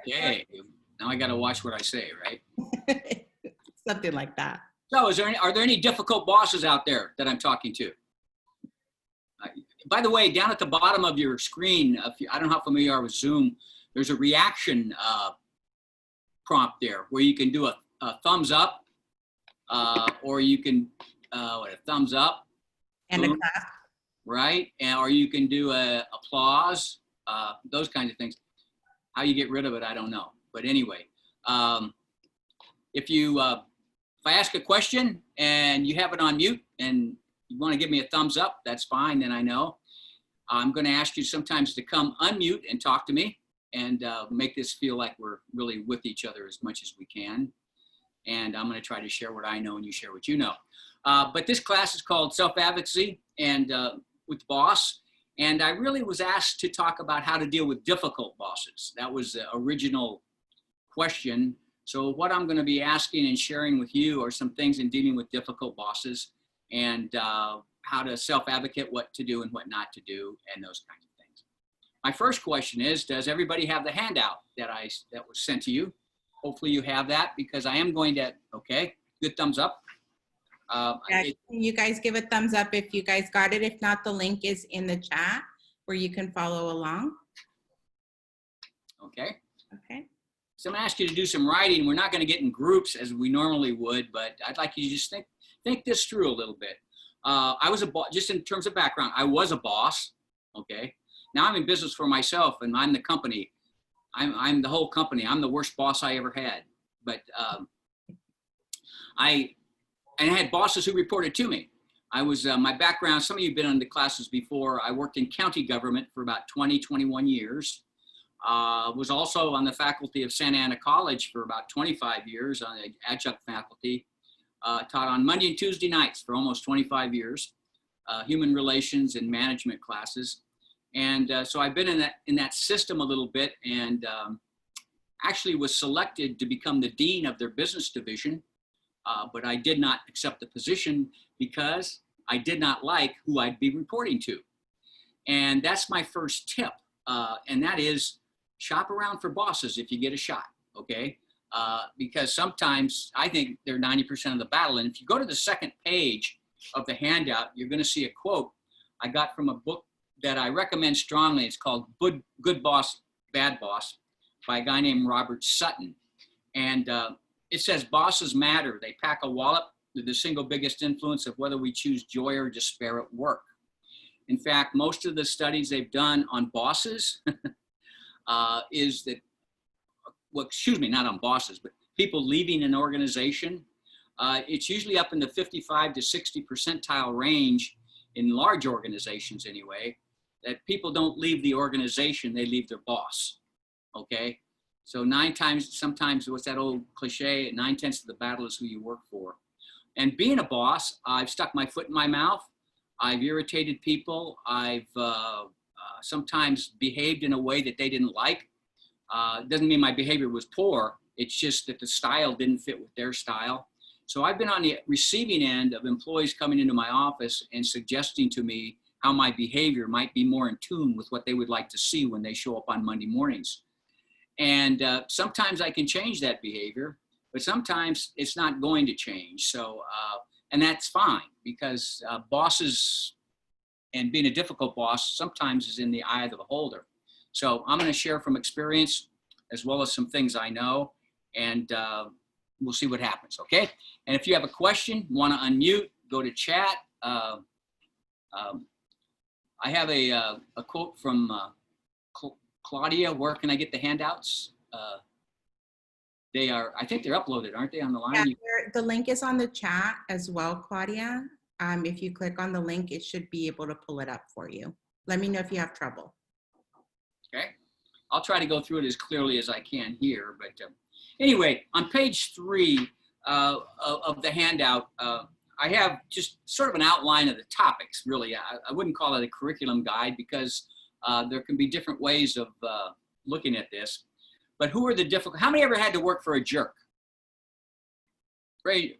Okay. Now I got to watch what I say, right? Something like that. So are there any difficult bosses out there that I'm talking to? By the way, down at the bottom of your screen, I don't know how familiar you are with Zoom, there's a reaction prompt there where you can do a thumbs up or you can, a thumbs up. And boom, a clap. right? Or you can do a applause, those kinds of things. How you get rid of it, I don't know. But anyway, if I ask a question and you have it on mute and you want to give me a thumbs up, that's fine, then I know. I'm going to ask you sometimes to come unmute and talk to me and make this feel like we're really with each other as much as we can. And I'm going to try to share what I know and you share what you know. But this class is called Self-Advocacy and with Boss. And I really was asked to talk about how to deal with difficult bosses. That was the original question. So what I'm going to be asking and sharing with you are some things in dealing with difficult bosses and how to self-advocate, what to do and what not to do, and those kinds of things. My first question is, does everybody have the handout that was sent to you? Hopefully you have that, because I am going to, okay, good thumbs up. Yeah, can you guys give a thumbs up if you guys got it? If not, the link is in the chat where you can follow along. Okay. Okay. So I'm going to ask you to do some writing. We're not going to get in groups as we normally would, but I'd like you to just think this through a little bit. I was a boss, just in terms of background, I was a boss, okay? Now I'm in business for myself and I'm the company. I'm the whole company. I'm the worst boss I ever had. But I had bosses who reported to me. I was, my background, some of you have been on the classes before. I worked in county government for about 21 years. Was also on the faculty of Santa Ana College for about 25 years on the adjunct faculty. Taught on Monday and Tuesday nights for almost 25 years, human relations and management classes. And so I've been in that system a little bit and actually was selected to become the dean of their business division. But I did not accept the position because I did not like who I'd be reporting to. And that's my first tip. And that is shop around for bosses if you get a shot, okay? Because sometimes I think they're 90% of the battle. And if you go to the second page of the handout, you're going to see a quote I got from a book that I recommend strongly. It's called Good Boss, Bad Boss by a guy named Robert Sutton. And it says, bosses matter. They pack a wallop with the single biggest influence of whether we choose joy or despair at work. In fact, most of the studies they've done on bosses is that, well, excuse me, not on bosses, but people leaving an organization, it's usually up in the 55 to 60 percentile range in large organizations anyway, that people don't leave the organization, they leave their boss, okay? So sometimes what's that old cliche, 9/10 of the battle is who you work for. And being a boss, I've stuck my foot in my mouth, I've irritated people, I've sometimes behaved in a way that they didn't like. Doesn't mean my behavior was poor, it's just that the style didn't fit with their style. So I've been on the receiving end of employees coming into my office and suggesting to me how my behavior might be more in tune with what they would like to see when they show up on Monday mornings. And sometimes I can change that behavior, but sometimes it's not going to change. So, and that's fine because bosses and being a difficult boss sometimes is in the eye of the beholder. So I'm going to share from experience as well as some things I know, and we'll see what happens, okay? And if you have a question, want to unmute, go to chat. I have a quote from Claudia. Where can I get the handouts? They are, I think they're uploaded, aren't they, on the line? Yeah, the link is on the chat as well, Claudia. If you click on the link, it should be able to pull it up for you. Let me know if you have trouble. Okay, I'll try to go through it as clearly as I can here. But anyway, on page 3 of the handout, I have just sort of an outline of the topics, really. I wouldn't call it a curriculum guide because there can be different ways of looking at this. But who are the difficult, how many ever had to work for a jerk? Great.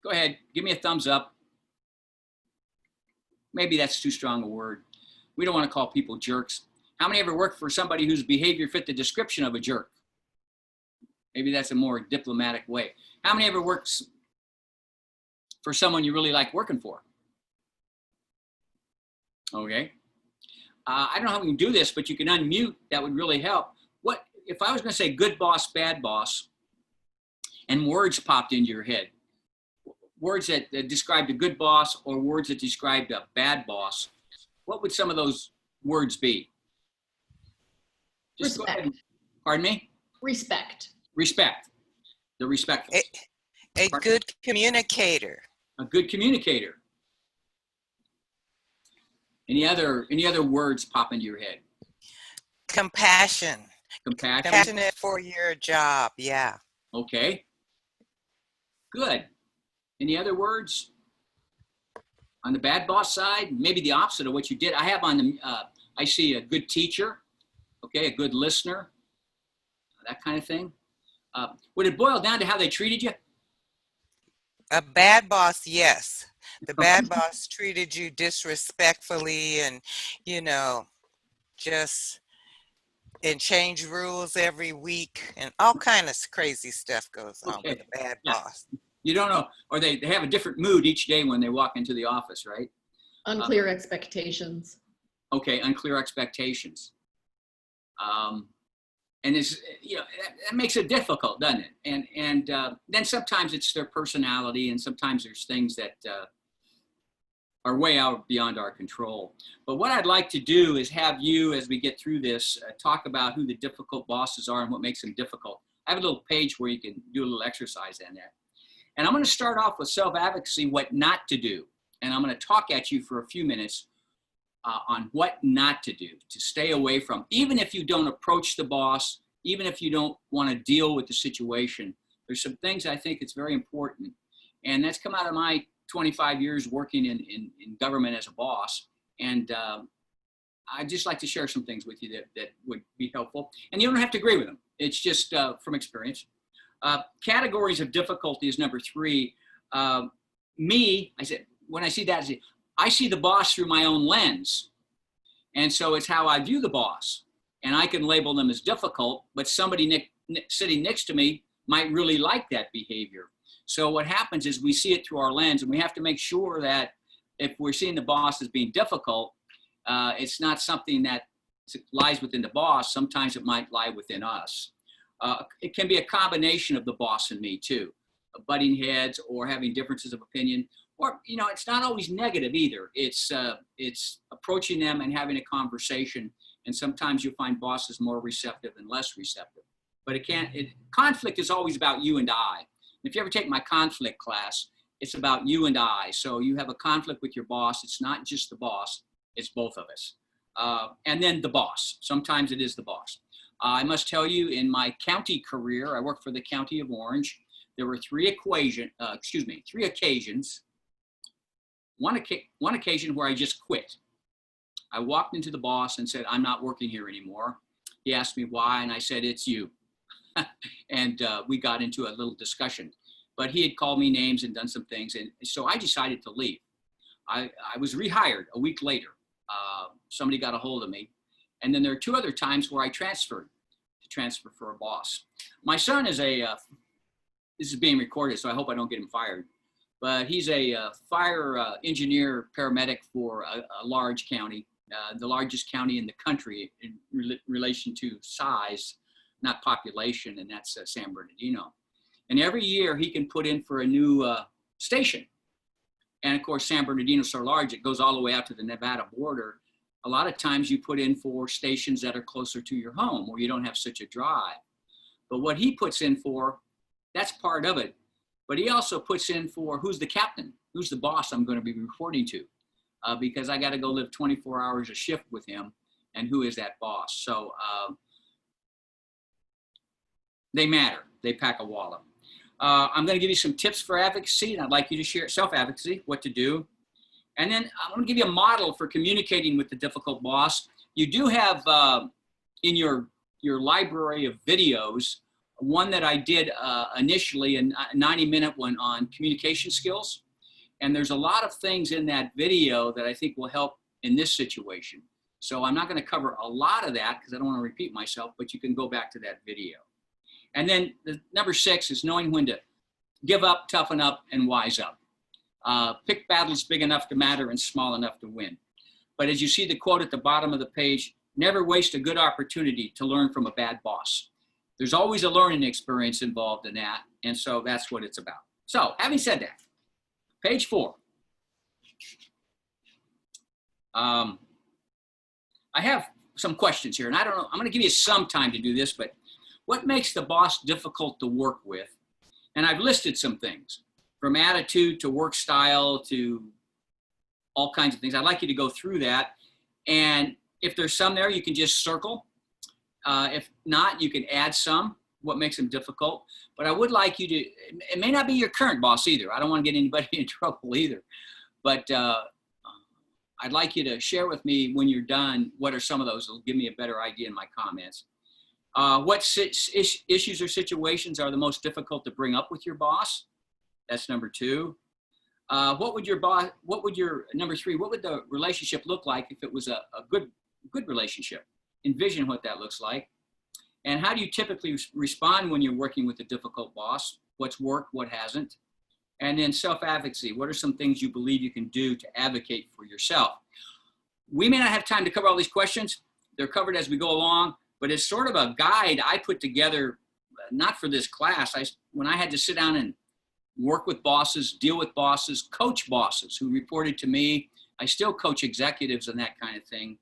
Go ahead, give me a thumbs up. Maybe that's too strong a word. We don't want to call people jerks. How many ever worked for somebody whose behavior fit the description of a jerk? Maybe that's a more diplomatic way. How many ever works for someone you really like working for? Okay. I don't know how we can do this, but you can unmute. That would really help. What if I was going to say good boss, bad boss, and words popped into your head? Words that described a good boss or words that described a bad boss. What would some of those words be? Just go ahead. Pardon me? Respect. Respect. The respectful. A good communicator. A good communicator. Any other words pop into your head? Compassion. Compassion. Compassionate for your job. Yeah. Okay. Good. Any other words? On the bad boss side, maybe the opposite of what you did. I have on the, I see a good teacher, okay, a good listener, that kind of thing. Would it boil down to how they treated you? A bad boss, yes. The bad boss treated you disrespectfully and, you know, just and change rules every week and all kind of crazy stuff goes on with a bad boss. You don't know, or they have a different mood each day when they walk into the office, right? Unclear expectations. Okay, unclear expectations. And it's, you know, that makes it difficult, doesn't it? And then sometimes it's their personality, and sometimes there's things that are way out beyond our control. But what I'd like to do is have you, as we get through this, talk about who the difficult bosses are and what makes them difficult. I have a little page where you can do a little exercise on that. And I'm going to start off with self-advocacy, what not to do. And I'm going to talk at you for a few minutes on what not to do, to stay away from. Even if you don't approach the boss, even if you don't want to deal with the situation, there's some things I think it's very important. And that's come out of my 25 years working in government as a boss. And I'd just like to share some things with you that would be helpful. And you don't have to agree with them. It's just from experience. Categories of difficulty is number 3. I said, when I see that, I see the boss through my own lens. And so it's how I view the boss. And I can label them as difficult, but somebody sitting next to me might really like that behavior. So what happens is we see it through our lens, and we have to make sure that if we're seeing the boss as being difficult, it's not something that lies within the boss. Sometimes it might lie within us. It can be a combination of the boss and me too, butting heads or having differences of opinion, or, you know, it's not always negative either. It's approaching them and having a conversation. And sometimes you'll find bosses more receptive and less receptive, but conflict is always about you and I. If you ever take my conflict class, it's about you and I. So you have a conflict with your boss. It's not just the boss, it's both of us. And then the boss, sometimes it is the boss. I must tell you, in my county career, I worked for the County of Orange. There were 3 occasions. One occasion where I just quit. I walked into the boss and said, I'm not working here anymore. He asked me why, and I said, it's you. And we got into a little discussion. But he had called me names and done some things, and so I decided to leave. I was rehired a week later. Somebody got a hold of me. And then there are 2 other times where I transferred for a boss. My son is this is being recorded, so I hope I don't get him fired. But he's a fire engineer paramedic for a large county, the largest county in the country in relation to size, not population, and that's San Bernardino. And every year he can put in for a new station. And of course, San Bernardino's so large, it goes all the way out to the Nevada border. A lot of times you put in for stations that are closer to your home where you don't have such a drive. But what he puts in for, that's part of it. But he also puts in for who's the captain, who's the boss I'm going to be reporting to, because I got to go live 24 hours a shift with him, and who is that boss? So they matter. They pack a wallop. I'm going to give you some tips for advocacy, and I'd like you to share self-advocacy, what to do. And then I'm going to give you a model for communicating with the difficult boss. You do have in your library of videos, one that I did initially, a 90-minute one on communication skills. And there's a lot of things in that video that I think will help in this situation. So I'm not going to cover a lot of that because I don't want to repeat myself, but you can go back to that video. And then the number 6 is knowing when to give up, toughen up, and wise up. Pick battles big enough to matter and small enough to win. But as you see the quote at the bottom of the page, never waste a good opportunity to learn from a bad boss. There's always a learning experience involved in that, and so that's what it's about. So having said that, page 4. I have some questions here, and I don't know, I'm going to give you some time to do this, but what makes the boss difficult to work with? And I've listed some things, from attitude to work style to all kinds of things. I'd like you to go through that, and if there's some there, you can just circle. If not, you can add some, what makes them difficult. But I would like you to, it may not be your current boss either. I don't want to get anybody in trouble either. But I'd like you to share with me when you're done, what are some of those? It'll give me a better idea in my comments. What issues or situations are the most difficult to bring up with your boss? That's number 2. What would your, number 3, what would the relationship look like if it was a good relationship? Envision what that looks like. And how do you typically respond when you're working with a difficult boss? What's worked, what hasn't? And then self-advocacy. What are some things you believe you can do to advocate for yourself? We may not have time to cover all these questions. They're covered as we go along, but it's sort of a guide I put together, not for this class. When I had to sit down and work with bosses, deal with bosses, coach bosses who reported to me. I still coach executives and that kind of thing.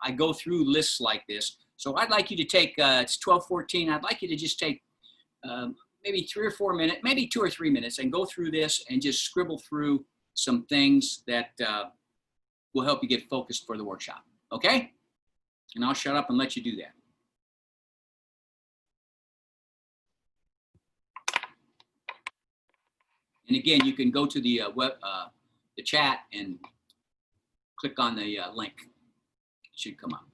I go through lists like this. So I'd like you to take, it's 12:14. I'd like you to just take maybe 3 or 4 minutes, maybe 2 or 3 minutes, and go through this and just scribble through some things that will help you get focused for the workshop. Okay? And I'll shut up and let you do that. And again, you can go to the the chat and click on the link. It should come up.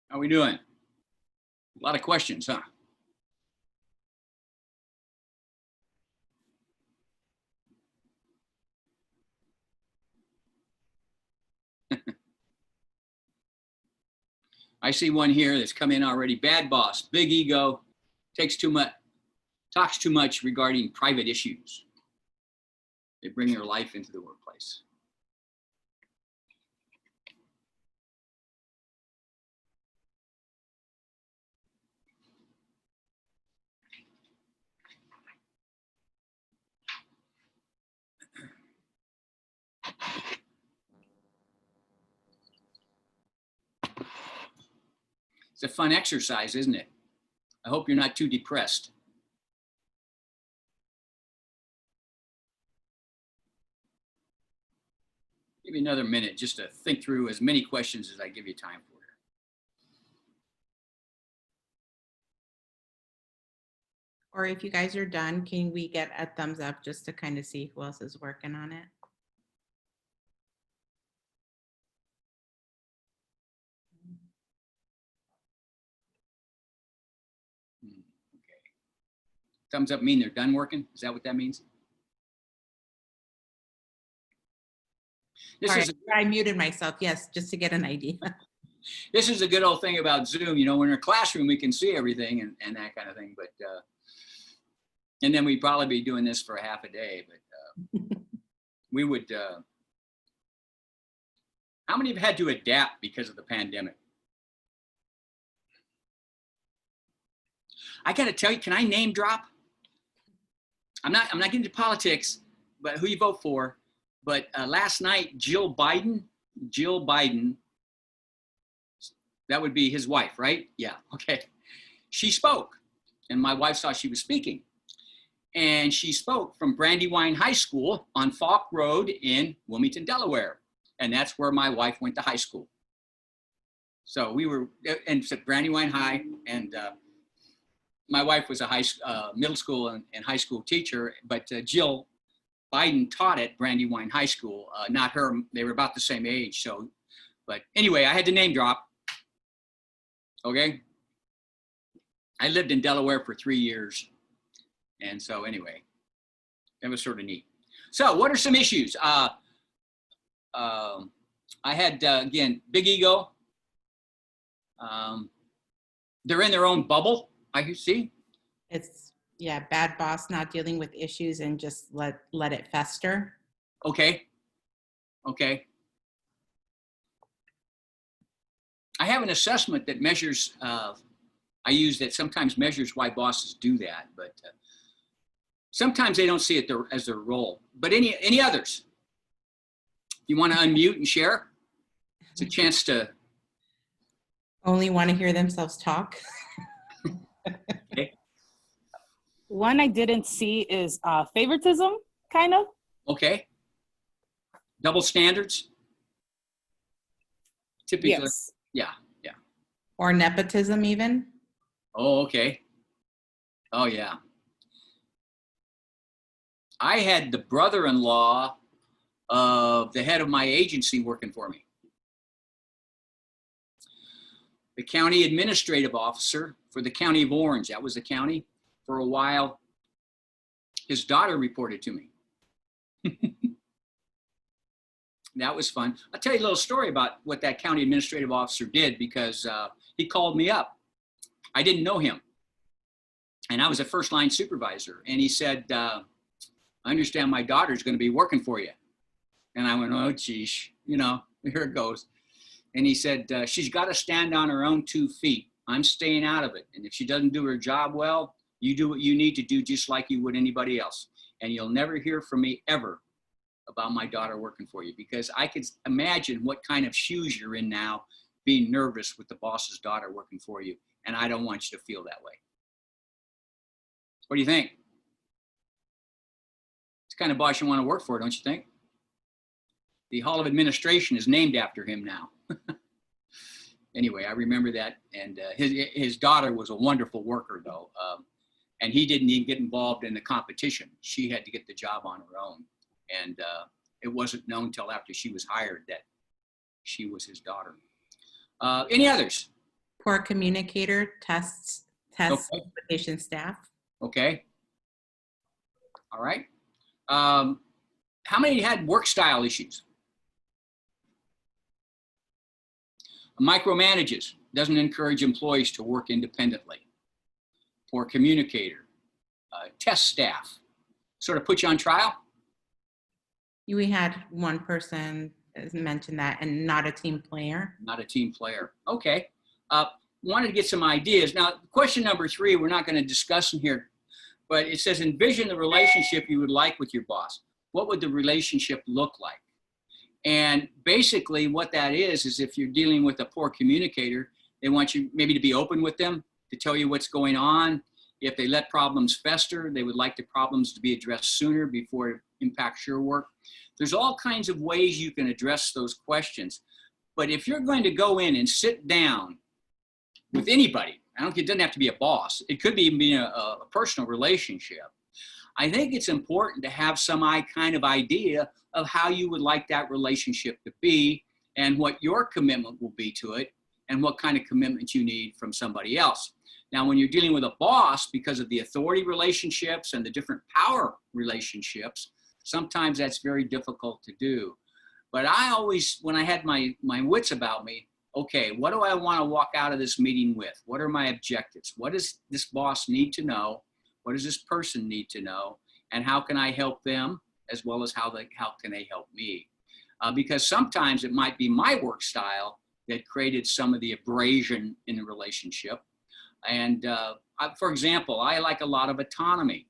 How are we doing? A lot of questions, huh? I see one here that's come in already. Bad boss, big ego, takes too much, talks too much regarding private issues. They bring their life into the workplace. It's a fun exercise, isn't it? I hope you're not too depressed. Give me another minute just to think through as many questions as I give you time for. Or if you guys are done, can we get a thumbs up just to kind of see who else is working on it? Thumbs up mean they're done working? Is that what that means? This All is right, I muted myself, yes, just to get an idea. this is a good old thing about Zoom. You know, when we're in a classroom, we can see everything and that kind of thing. But and then we'd probably be doing this for a half a day. But we would. How many have had to adapt because of the pandemic? I got to tell you, can I name drop? I'm not getting into politics, but who you vote for. But last night, Jill Biden, that would be his wife, right? Yeah, okay. She spoke, and my wife saw she was speaking. And she spoke from Brandywine High School on Falk Road in Wilmington, Delaware. And that's where my wife went to high school. So we were, and it's at Brandywine High, and my wife was a middle school and high school teacher, but Jill Biden taught at Brandywine High School, not her, they were about the same age. So, but anyway, I had to name drop, okay? I lived in Delaware for 3 years. And so anyway, that was sort of neat. So what are some issues? I had, again, big ego. They're in their own bubble, I see. It's, yeah, bad boss not dealing with issues and just let it fester. Okay. Okay. I have an assessment that measures, I use that sometimes measures why bosses do that, but sometimes they don't see it as their role. But any others? You want to unmute and share? It's a chance to. Only want to hear themselves talk. Okay. One I didn't see is favoritism, kind of. Okay. Double standards. Typically. Yes. Yeah. Or nepotism even. Oh, okay. Oh, yeah. I had the brother-in-law of the head of my agency working for me. The county administrative officer for the county of Orange, that was the county for a while. His daughter reported to me. That was fun. I'll tell you a little story about what that county administrative officer did, because he called me up. I didn't know him. And I was a first line supervisor. And he said, I understand my daughter's going to be working for you. And I went, oh, geez, you know, here it goes. And he said, she's got to stand on her own 2 feet. I'm staying out of it. And if she doesn't do her job well, you do what you need to do just like you would anybody else. And you'll never hear from me ever about my daughter working for you, because I could imagine what kind of shoes you're in now, being nervous with the boss's daughter working for you. And I don't want you to feel that way. What do you think? It's the kind of boss you want to work for, don't you think? The Hall of Administration is named after him now. Anyway, I remember that. And his daughter was a wonderful worker, though. And he didn't even get involved in the competition. She had to get the job on her own. And it wasn't known till after she was hired that she was his daughter. Any others? Poor communicator, tests Okay. patient staff. Okay. All right. How many had work style issues? Micromanages, doesn't encourage employees to work independently. Poor communicator. Test staff, sort of put you on trial. We had one person mention that, and not a team player. Not a team player. Okay. Wanted to get some ideas. Now, question number 3, we're not going to discuss in here, but it says, envision the relationship you would like with your boss. What would the relationship look like? And basically what that is if you're dealing with a poor communicator, they want you maybe to be open with them, to tell you what's going on. If they let problems fester, they would like the problems to be addressed sooner before it impacts your work. There's all kinds of ways you can address those questions. But if you're going to go in and sit down with anybody, it doesn't have to be a boss. It could even be a personal relationship. I think it's important to have some kind of idea of how you would like that relationship to be and what your commitment will be to it. and what kind of commitment you need from somebody else. Now, when you're dealing with a boss, because of the authority relationships and the different power relationships, sometimes that's very difficult to do. But I always, when I had my wits about me, okay, what do I want to walk out of this meeting with? What are my objectives? What does this boss need to know? What does this person need to know? And how can I help them, as well as how can they help me? Because sometimes it might be my work style that created some of the abrasion in the relationship. And for example, I like a lot of autonomy.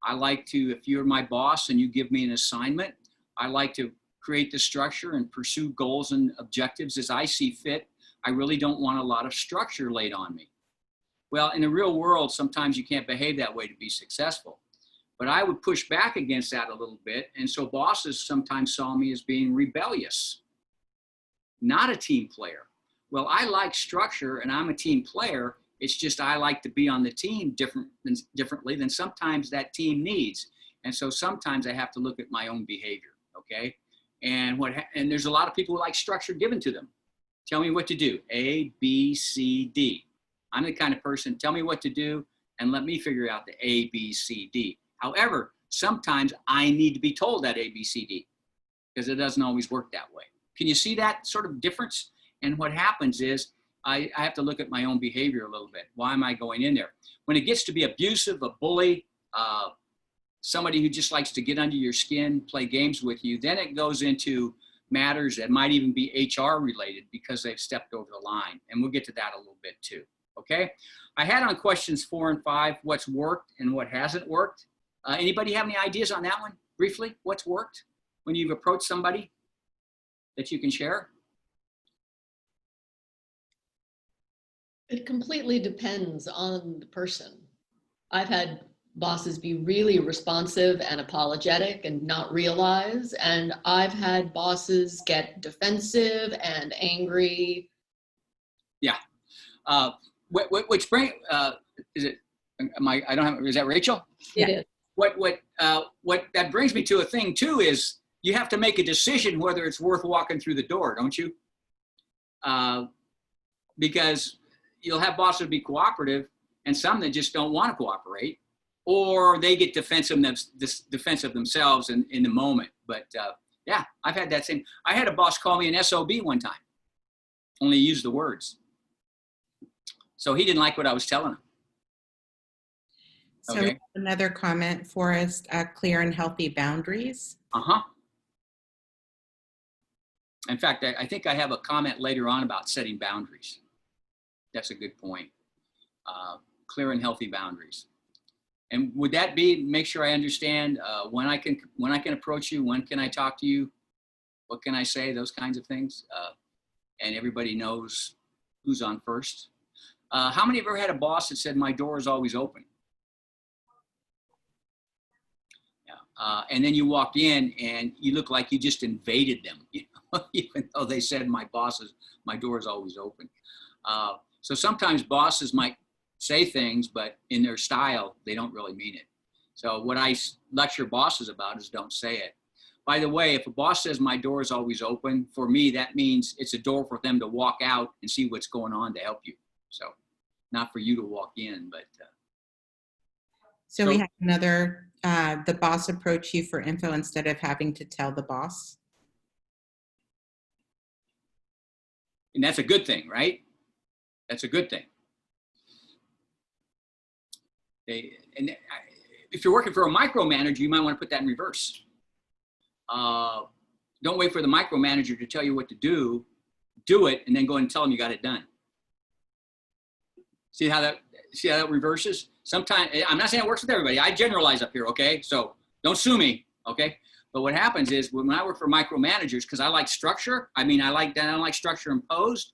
I like to, if you're my boss and you give me an assignment, I like to create the structure and pursue goals and objectives as I see fit. I really don't want a lot of structure laid on me. Well, in the real world, sometimes you can't behave that way to be successful. But I would push back against that a little bit. And so bosses sometimes saw me as being rebellious, not a team player. Well, I like structure and I'm a team player. It's just I like to be on the team differently than sometimes that team needs. And so sometimes I have to look at my own behavior, okay? And there's a lot of people who like structure given to them. Tell me what to do, A, B, C, D. I'm the kind of person, tell me what to do and let me figure out the A, B, C, D. However, sometimes I need to be told that A, B, C, D because it doesn't always work that way. Can you see that sort of difference? And what happens is I have to look at my own behavior a little bit. Why am I going in there? When it gets to be abusive, a bully, somebody who just likes to get under your skin, play games with you, then it goes into matters that might even be HR related because they've stepped over the line. And we'll get to that a little bit too, okay? I had on questions 4 and 5, what's worked and what hasn't worked. Anybody have any ideas on that one? Briefly, what's worked when you've approached somebody that you can share? It completely depends on the person. I've had bosses be really responsive and apologetic and not realize, and I've had bosses get defensive and angry. Yeah. Which bring is it? I don't have. Is that Rachel? It is. What that brings me to a thing too is you have to make a decision whether it's worth walking through the door, don't you? Because you'll have bosses be cooperative and some that just don't want to cooperate, or they get defensive themselves in the moment. But yeah, I've had that same. I had a boss call me an SOB one time, only used the words. So he didn't like what I was telling him. So Okay. another comment for us, clear and healthy boundaries. Uh-huh. In fact, I think I have a comment later on about setting boundaries. That's a good point. Clear and healthy boundaries. And would that be, make sure I understand when I can approach you, when can I talk to you, what can I say, those kinds of things. And everybody knows who's on first. How many of you ever had a boss that said, my door is always open? Yeah. And then you walked in and you look like you just invaded them, you know, even though they said my door is always open. So sometimes bosses might say things, but in their style, they don't really mean it. So what I lecture bosses about is don't say it. By the way, if a boss says my door is always open, for me, that means it's a door for them to walk out and see what's going on to help you. So not for you to walk in, but. So we have another, the boss approach you for info instead of having to tell the boss. And that's a good thing, right? That's a good thing. If you're working for a micromanager, you might want to put that in reverse. Don't wait for the micromanager to tell you what to do it, and then go and tell them you got it done. See how that reverses? Sometimes, I'm not saying it works with everybody. I generalize up here, okay? So don't sue me, okay? But what happens is when I work for micromanagers, because I like structure, I don't like structure imposed,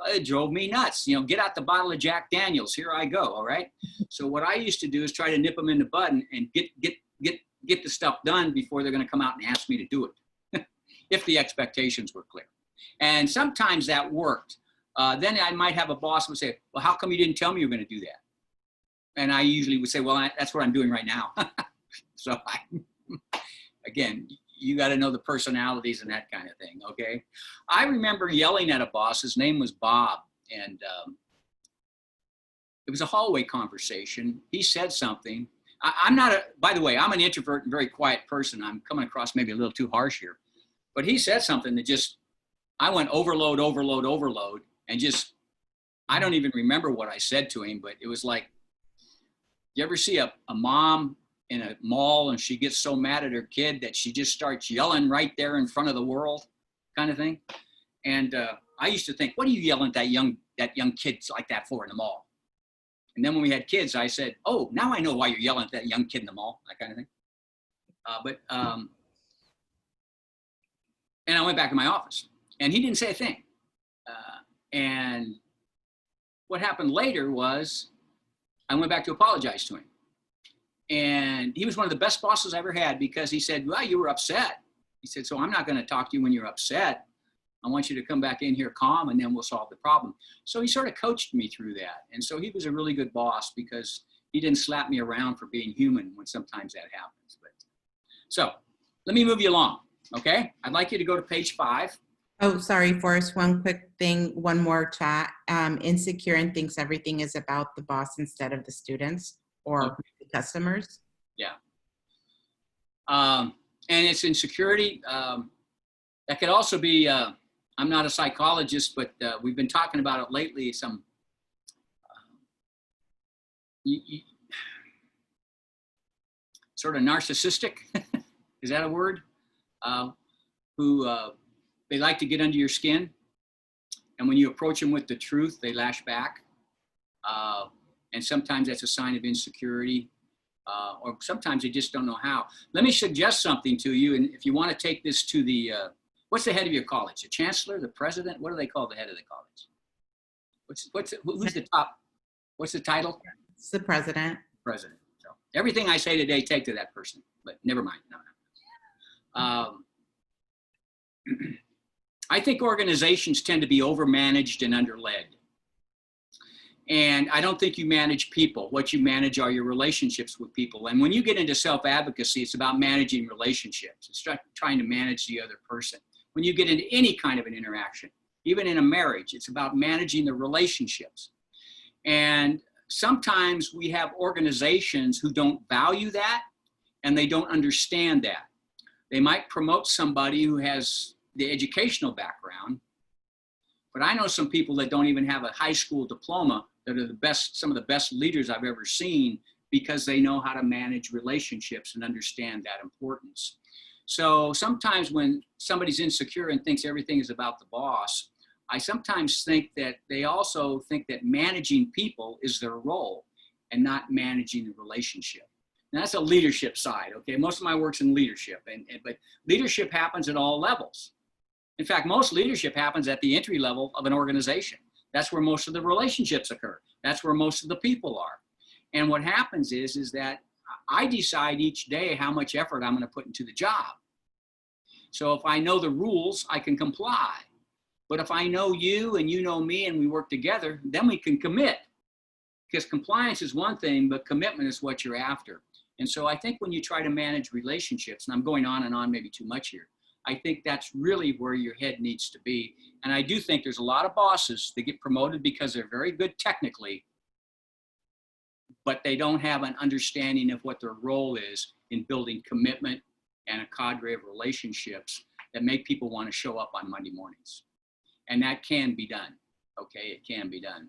it drove me nuts. You know, get out the bottle of Jack Daniels. Here I go, all right? So what I used to do is try to nip them in the bud and get the stuff done before they're going to come out and ask me to do it, if the expectations were clear. And sometimes that worked. Then I might have a boss who would say, well, how come you didn't tell me you were going to do that? And I usually would say, well, that's what I'm doing right now. So again, you got to know the personalities and that kind of thing, okay? I remember yelling at a boss. His name was Bob. and it was a hallway conversation. He said something. I'm not by the way, I'm an introvert and very quiet person. I'm coming across maybe a little too harsh here, but he said something that just, I went overload, overload, overload, and just, I don't even remember what I said to him, but it was like, you ever see a mom in a mall and she gets so mad at her kid that she just starts yelling right there in front of the world, kind of thing? And I used to think, what are you yelling at that young kid like that for in the mall? And then when we had kids, I said, oh, now I know why you're yelling at that young kid in the mall, that kind of thing. And I went back to my office, and he didn't say a thing. And what happened later was I went back to apologize to him. And he was one of the best bosses I ever had, because he said, well, you were upset. He said, so I'm not going to talk to you when you're upset. I want you to come back in here calm, and then we'll solve the problem. So he sort of coached me through that. And so he was a really good boss, because he didn't slap me around for being human when sometimes that happens. But so let me move you along. Okay. I'd like you to go to page 5. Oh, sorry, Forrest, one quick thing, one more chat. Insecure and thinks everything is about the boss instead of the students or Okay. the customers. Yeah. And it's insecurity. That could also be, I'm not a psychologist, but we've been talking about it lately. Some sort of narcissistic, is that a word? Who they like to get under your skin. And when you approach them with the truth, they lash back. And sometimes that's a sign of insecurity. Or sometimes they just don't know how. Let me suggest something to you. And if you want to take this to the, what's the head of your college? The chancellor, the president? What do they call the head of the college? Who's the top? What's the title? It's the president. President. So everything I say today, take to that person, but never mind. No. I think organizations tend to be overmanaged and underled. And I don't think you manage people. What you manage are your relationships with people. And when you get into self-advocacy, it's about managing relationships. It's trying to manage the other person. When you get into any kind of an interaction, even in a marriage, it's about managing the relationships. And sometimes we have organizations who don't value that, and they don't understand that. They might promote somebody who has the educational background, but I know some people that don't even have a high school diploma that are the best, some of the best leaders I've ever seen, because they know how to manage relationships and understand that importance. So sometimes when somebody's insecure and thinks everything is about the boss, I sometimes think that they also think that managing people is their role and not managing the relationship. And that's a leadership side, okay? Most of my work's in leadership, but leadership happens at all levels. In fact, most leadership happens at the entry level of an organization. That's where most of the relationships occur. That's where most of the people are. And what happens is that I decide each day how much effort I'm going to put into the job. So if I know the rules, I can comply. But if I know you and you know me and we work together, then we can commit. Because compliance is one thing, but commitment is what you're after. And so I think when you try to manage relationships, and I'm going on and on maybe too much here, I think that's really where your head needs to be. And I do think there's a lot of bosses that get promoted because they're very good technically, but they don't have an understanding of what their role is in building commitment and a cadre of relationships that make people want to show up on Monday mornings. And that can be done, okay? It can be done.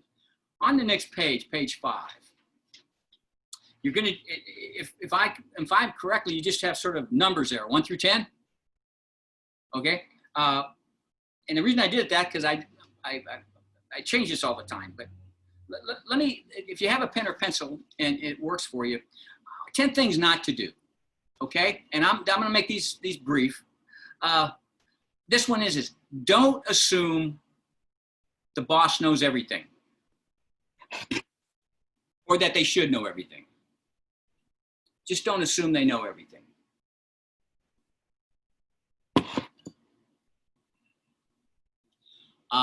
On the next page, page 5, you're gonna, if I'm correctly, you just have sort of numbers there, 1 through 10. Okay, and the reason I did that because I change this all the time. But let me, if you have a pen or pencil and it works for you, 10 things not to do. Okay, and I'm going to make these brief. This one is don't assume the boss knows everything, or that they should know everything. Just don't assume they know everything.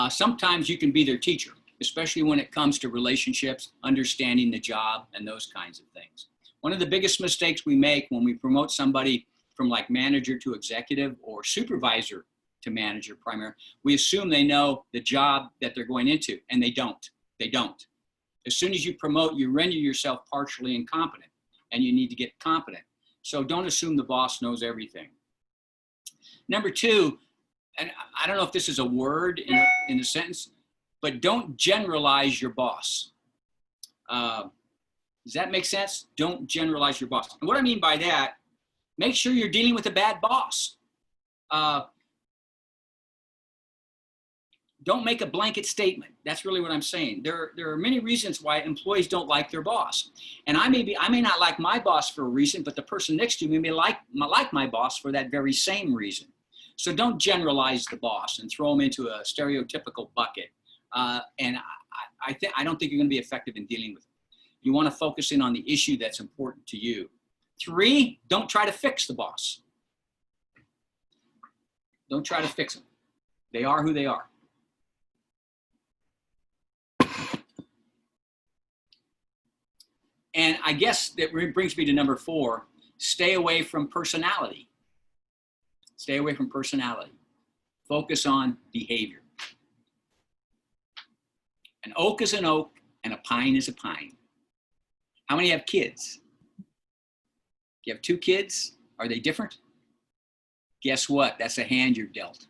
Sometimes you can be their teacher, especially when it comes to relationships, understanding the job, and those kinds of things. One of the biggest mistakes we make when we promote somebody from like manager to executive or supervisor to manager primary. We assume they know the job that they're going into, and they don't. They don't. As soon as you promote, you render yourself partially incompetent, and you need to get competent. So don't assume the boss knows everything. Number two, and I don't know if this is a word in a sentence, but don't generalize your boss. Does that make sense? Don't generalize your boss. And what I mean by that, make sure you're dealing with a bad boss. Don't make a blanket statement. That's really what I'm saying. There are many reasons why employees don't like their boss. And I may not like my boss for a reason, but the person next to me may like my boss for that very same reason. So don't generalize the boss and throw them into a stereotypical bucket. And I don't think you're going to be effective in dealing with it. You want to focus in on the issue that's important to you. 3, don't try to fix the boss. Don't try to fix them. They are who they are. And I guess that brings me to number 4, stay away from personality. Stay away from personality. Focus on behavior. An oak is an oak and a pine is a pine. How many have kids? You have 2 kids? Are they different? Guess what? That's a hand you're dealt,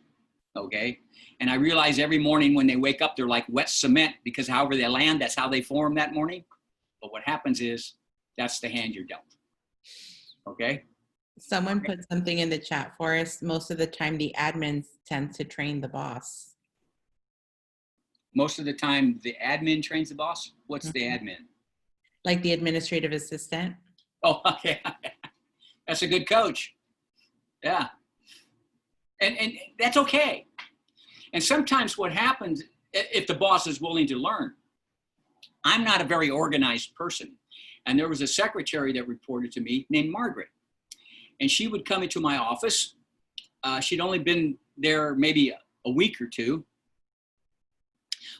okay? And I realize every morning when they wake up, they're like wet cement because however they land, that's how they form that morning. But what happens is that's the hand you're dealt, okay? Someone put something in the chat for us. Most of the time, the admins tend to train the boss. Most of the time, the admin trains the boss. What's the admin? Like the administrative assistant. Oh, okay. That's a good coach. Yeah. And that's okay. And sometimes what happens, if the boss is willing to learn, I'm not a very organized person. And there was a secretary that reported to me named Margaret. And she would come into my office. She'd only been there maybe a week or 2.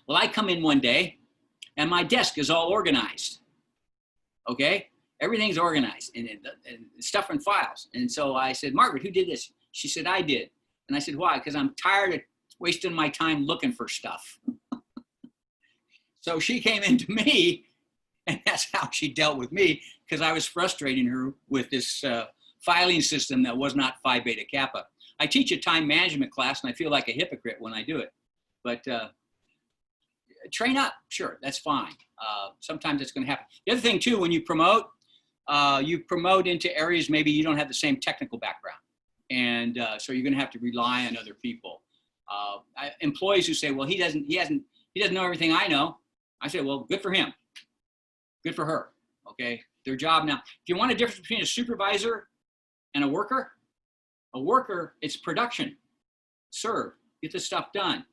Well, I come in one day and my desk is all organized. Okay? Everything's organized and stuff in files. And so I said, Margaret, who did this? She said, I did. And I said, why? Because I'm tired of wasting my time looking for stuff. So she came into me, and that's how she dealt with me, because I was frustrating her with this filing system that was not Phi Beta Kappa. I teach a time management class, and I feel like a hypocrite when I do it. But train up, sure, that's fine. Sometimes it's going to happen. The other thing, too, when you promote into areas maybe you don't have the same technical background. And so you're going to have to rely on other people. Employees who say, well, he doesn't know everything I know. I say, well, good for him. Good for her. Okay. Their job now. If you want a difference between a supervisor and a worker, it's production. Serve, get the stuff done.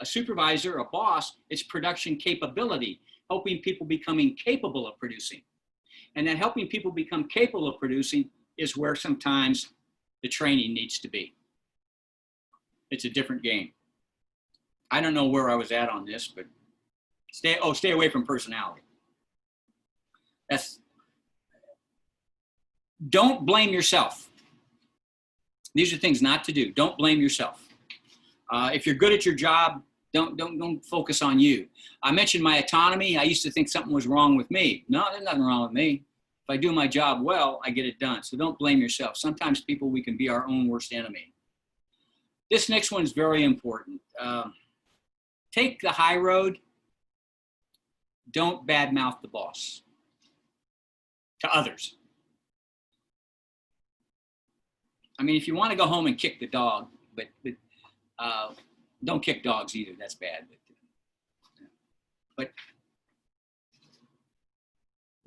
A supervisor, a boss, it's production capability, helping people becoming capable of producing. And that helping people become capable of producing is where sometimes the training needs to be. It's a different game. I don't know where I was at on this, but stay away from personality. Don't blame yourself. These are things not to do. Don't blame yourself. If you're good at your job, don't focus on you. I mentioned my autonomy. I used to think something was wrong with me. No, there's nothing wrong with me. If I do my job well, I get it done. So don't blame yourself. Sometimes we can be our own worst enemy. This next one is very important. Take the high road. Don't badmouth the boss to others. I mean, if you want to go home and kick the dog, but don't kick dogs either. That's bad. But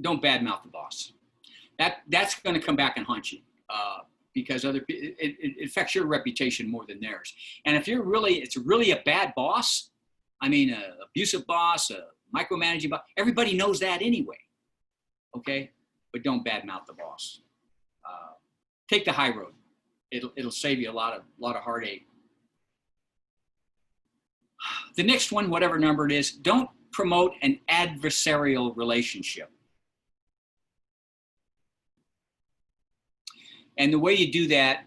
don't badmouth the boss. That's going to come back and haunt you because it affects your reputation more than theirs. And if it's really a bad boss, I mean, an abusive boss, a micromanaging boss, everybody knows that anyway. Okay, but don't badmouth the boss. Take the high road. It'll save you a lot of heartache. The next one, whatever number it is, don't promote an adversarial relationship. And the way you do that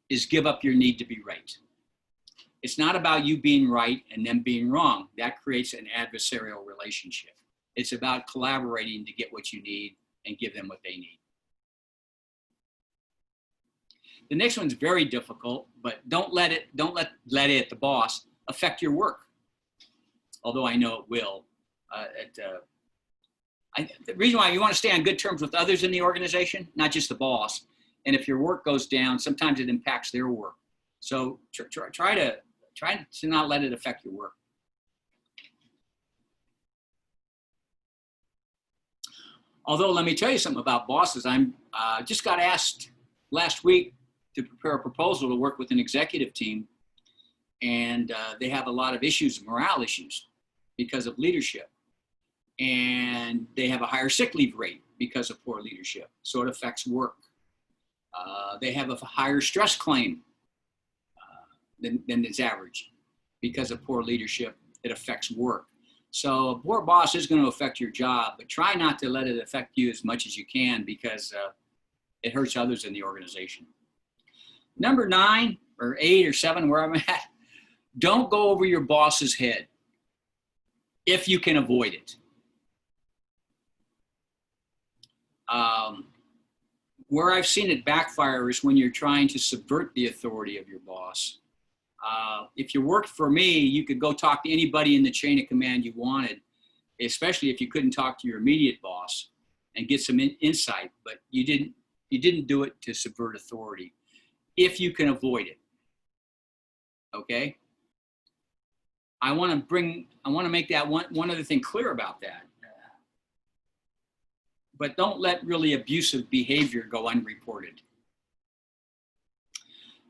is give up your need to be right. It's not about you being right and them being wrong. That creates an adversarial relationship. It's about collaborating to get what you need and give them what they need. The next one's very difficult, but don't let it, the boss, affect your work. Although I know it will. The reason why you want to stay on good terms with others in the organization, not just the boss. And if your work goes down, sometimes it impacts their work. So try to not let it affect your work. Although, let me tell you something about bosses. I'm just got asked last week to prepare a proposal to work with an executive team. And they have a lot of issues, morale issues, because of leadership. And they have a higher sick leave rate because of poor leadership. So it affects work. They have a higher stress claim than is average because of poor leadership. It affects work. So a poor boss is going to affect your job, but try not to let it affect you as much as you can, because it hurts others in the organization. Number 9 or 8 or 7, where I'm at, don't go over your boss's head if you can avoid it. Where I've seen it backfire is when you're trying to subvert the authority of your boss. If you worked for me, you could go talk to anybody in the chain of command you wanted, especially if you couldn't talk to your immediate boss and get some insight, but you didn't do it to subvert authority if you can avoid it. Okay? I want to make that one other thing clear about that. But don't let really abusive behavior go unreported.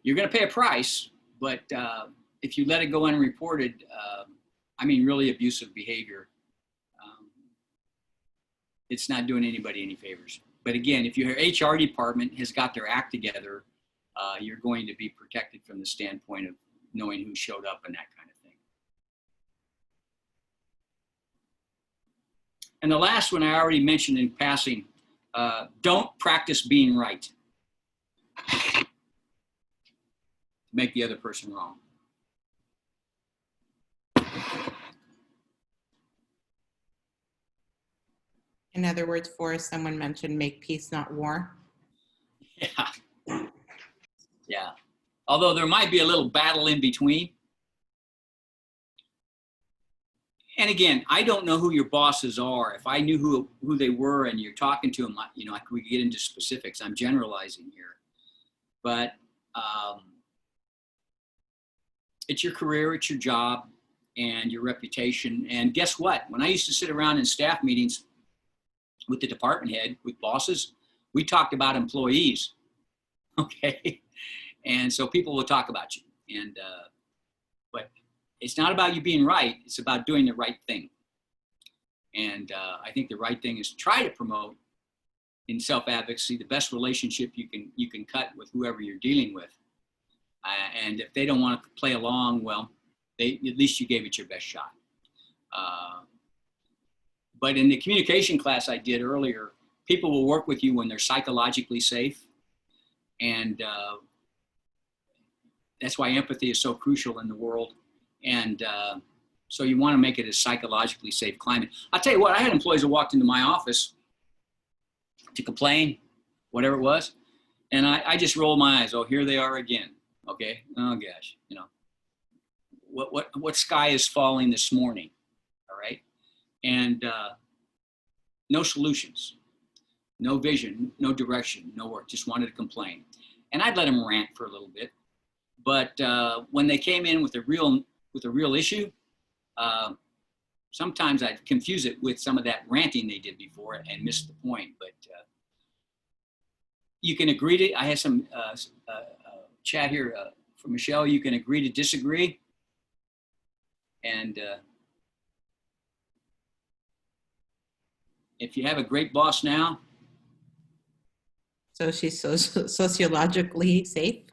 You're going to pay a price, but if you let it go unreported, I mean really abusive behavior, it's not doing anybody any favors. But again, if your HR department has got their act together, you're going to be protected from the standpoint of knowing who showed up and that kind of thing. And the last one I already mentioned in passing, don't practice being right. Make the other person wrong. In other words, Forrest, someone mentioned make peace, not war. Yeah. Yeah. Although there might be a little battle in between. And again, I don't know who your bosses are. If I knew who they were and you're talking to them, we could get into specifics. I'm generalizing here. But it's your career, it's your job, and your reputation. And guess what? When I used to sit around in staff meetings with the department head, with bosses, we talked about employees, okay? And so people will talk about you. And but it's not about you being right, it's about doing the right thing. And I think the right thing is try to promote in self-advocacy the best relationship you can cut with whoever you're dealing with. And if they don't want to play along, well, at least you gave it your best shot. But in the communication class I did earlier, people will work with you when they're psychologically safe. And that's why empathy is so crucial in the world. And so you want to make it a psychologically safe climate. I'll tell you what, I had employees that walked into my office to complain, whatever it was. And I just rolled my eyes. Oh, here they are again. Okay. Oh gosh, what sky is falling this morning? All right. And no solutions, no vision, no direction, no work, just wanted to complain. And I'd let them rant for a little bit. But when they came in with a real issue, sometimes I'd confuse it with some of that ranting they did before and miss the point. But you can agree to, I had some chat here from Michelle, you can agree to disagree. And if you have a great boss now. So she's sociologically safe.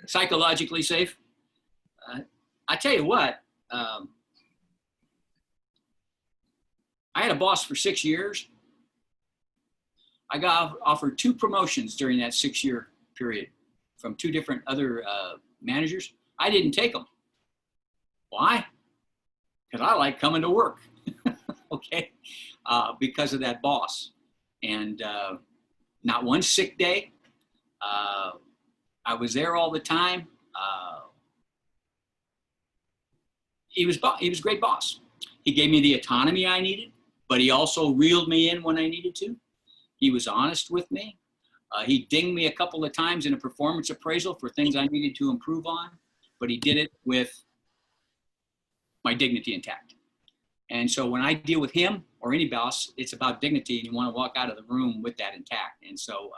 Psychologically safe. I tell you what, I had a boss for 6 years. I got offered 2 promotions during that 6-year period from 2 different other managers. I didn't take them. Why? Because I like coming to work. Okay, because of that boss. And not one sick day. I was there all the time. He was a great boss. He gave me the autonomy I needed, but he also reeled me in when I needed to. He was honest with me. He dinged me a couple of times in a performance appraisal for things I needed to improve on, but he did it with my dignity intact. And so when I deal with him or any boss, it's about dignity, and you want to walk out of the room with that intact. And so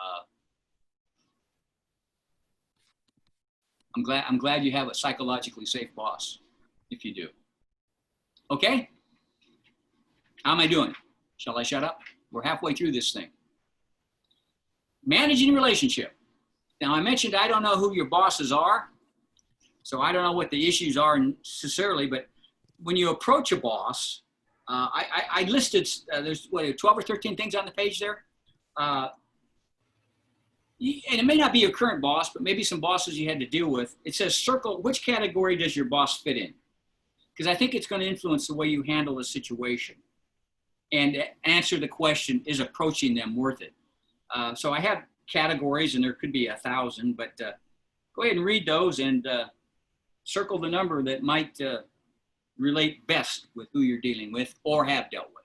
I'm glad you have a psychologically safe boss, if you do. Okay? How am I doing? Shall I shut up? We're halfway through this thing. Managing relationship. Now I mentioned I don't know who your bosses are, so I don't know what the issues are necessarily, but when you approach a boss, I listed, there's what, 12 or 13 things on the page there. And it may not be your current boss, but maybe some bosses you had to deal with. It says circle, which category does your boss fit in? Because I think it's going to influence the way you handle a situation. And answer the question, is approaching them worth it? So I have categories, and there could be 1,000, but go ahead and read those and circle the number that might relate best with who you're dealing with or have dealt with.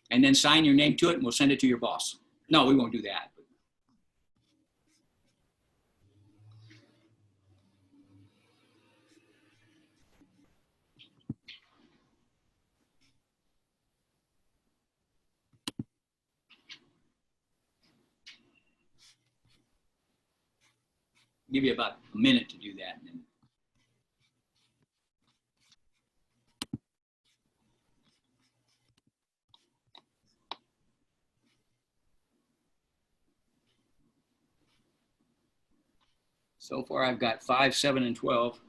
And then sign your name to it, and we'll send it to your boss. No, we won't do that. Give you about a minute to do that. And then so far, I've got 5, 7, and 12.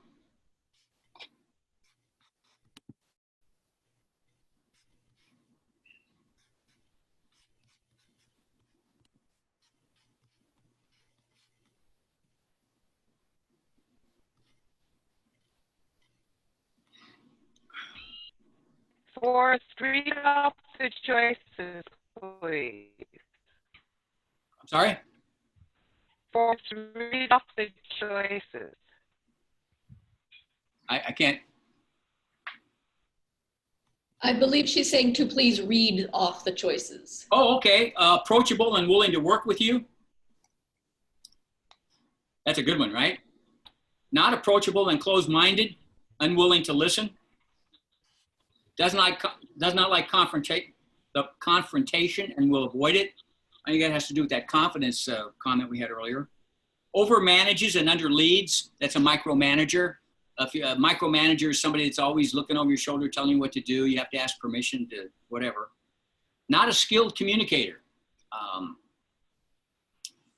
For three opposite choices, please. I'm sorry? For three opposite choices. I can't. I believe she's saying to please read off the choices. Oh, okay. Approachable and willing to work with you. That's a good one, right? Not approachable and closed-minded, unwilling to listen. Does not like confrontation and will avoid it. I think that has to do with that confidence comment we had earlier. Overmanages and underleads. That's a micromanager. A micromanager is somebody that's always looking over your shoulder, telling you what to do. You have to ask permission to whatever. Not a skilled communicator.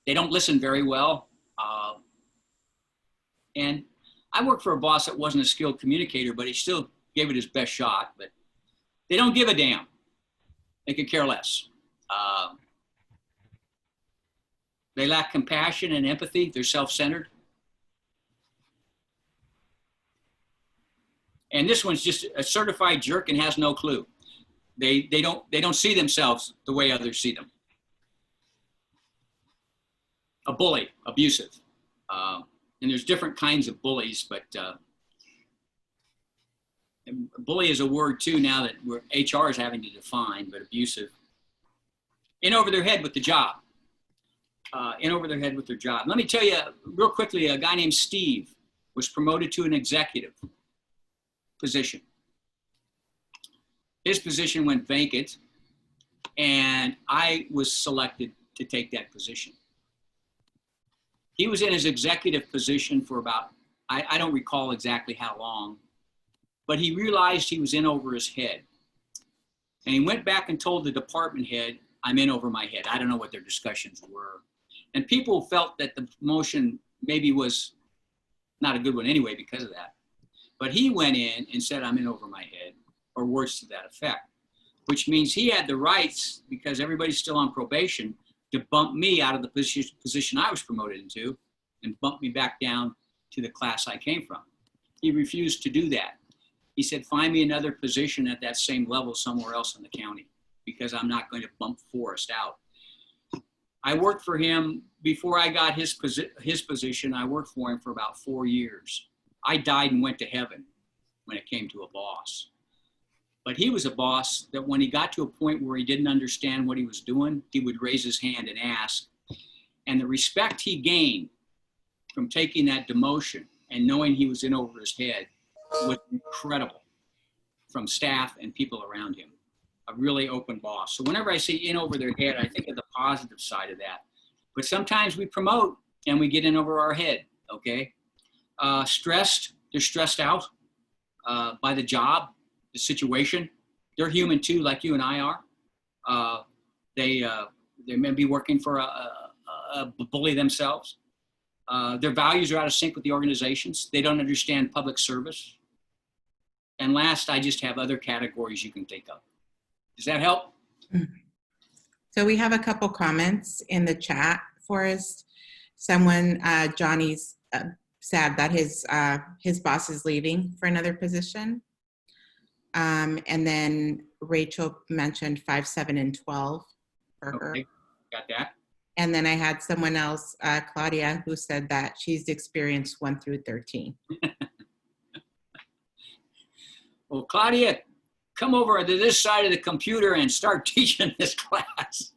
They don't listen very well. And I worked for a boss that wasn't a skilled communicator, but he still gave it his best shot. But they don't give a damn. They could care less. They lack compassion and empathy. They're self-centered. And this one's just a certified jerk and has no clue. They don't see themselves the way others see them. A bully, abusive. And there's different kinds of bullies, but bully is a word too now that HR is having to define, but abusive. In over their head with the job. In over their head with their job. Let me tell you real quickly, a guy named Steve was promoted to an executive position. His position went vacant, and I was selected to take that position. He was in his executive position for about, I don't recall exactly how long, but he realized he was in over his head. And he went back and told the department head, I'm in over my head. I don't know what their discussions were. And people felt that the promotion maybe was not a good one anyway because of that. But he went in and said, I'm in over my head, or words to that effect, which means he had the rights, because everybody's still on probation, to bump me out of the position I was promoted into and bump me back down to the class I came from. He refused to do that. He said, find me another position at that same level somewhere else in the county, because I'm not going to bump Forrest out. I worked for him before I got his position. I worked for him for about 4 years. I died and went to heaven when it came to a boss. But he was a boss that when he got to a point where he didn't understand what he was doing, he would raise his hand and ask. And the respect he gained from taking that demotion and knowing he was in over his head was incredible from staff and people around him. A really open boss. So whenever I say in over their head, I think of the positive side of that. But sometimes we promote and we get in over our head, okay? Stressed, they're stressed out by the job, the situation. They're human too, like you and I are. They may be working for a bully themselves. Their values are out of sync with the organizations. They don't understand public service. And last, I just have other categories you can think of. Does that help? So we have a couple comments in the chat, Forrest. Someone, Johnny's sad that his boss is leaving for another position. And then Rachel mentioned 5, 7, and 12 for her. Okay, got that. And then I had someone else, Claudia, who said that she's experienced 1 through 13. Well, Claudia, come over to this side of the computer and start teaching this class.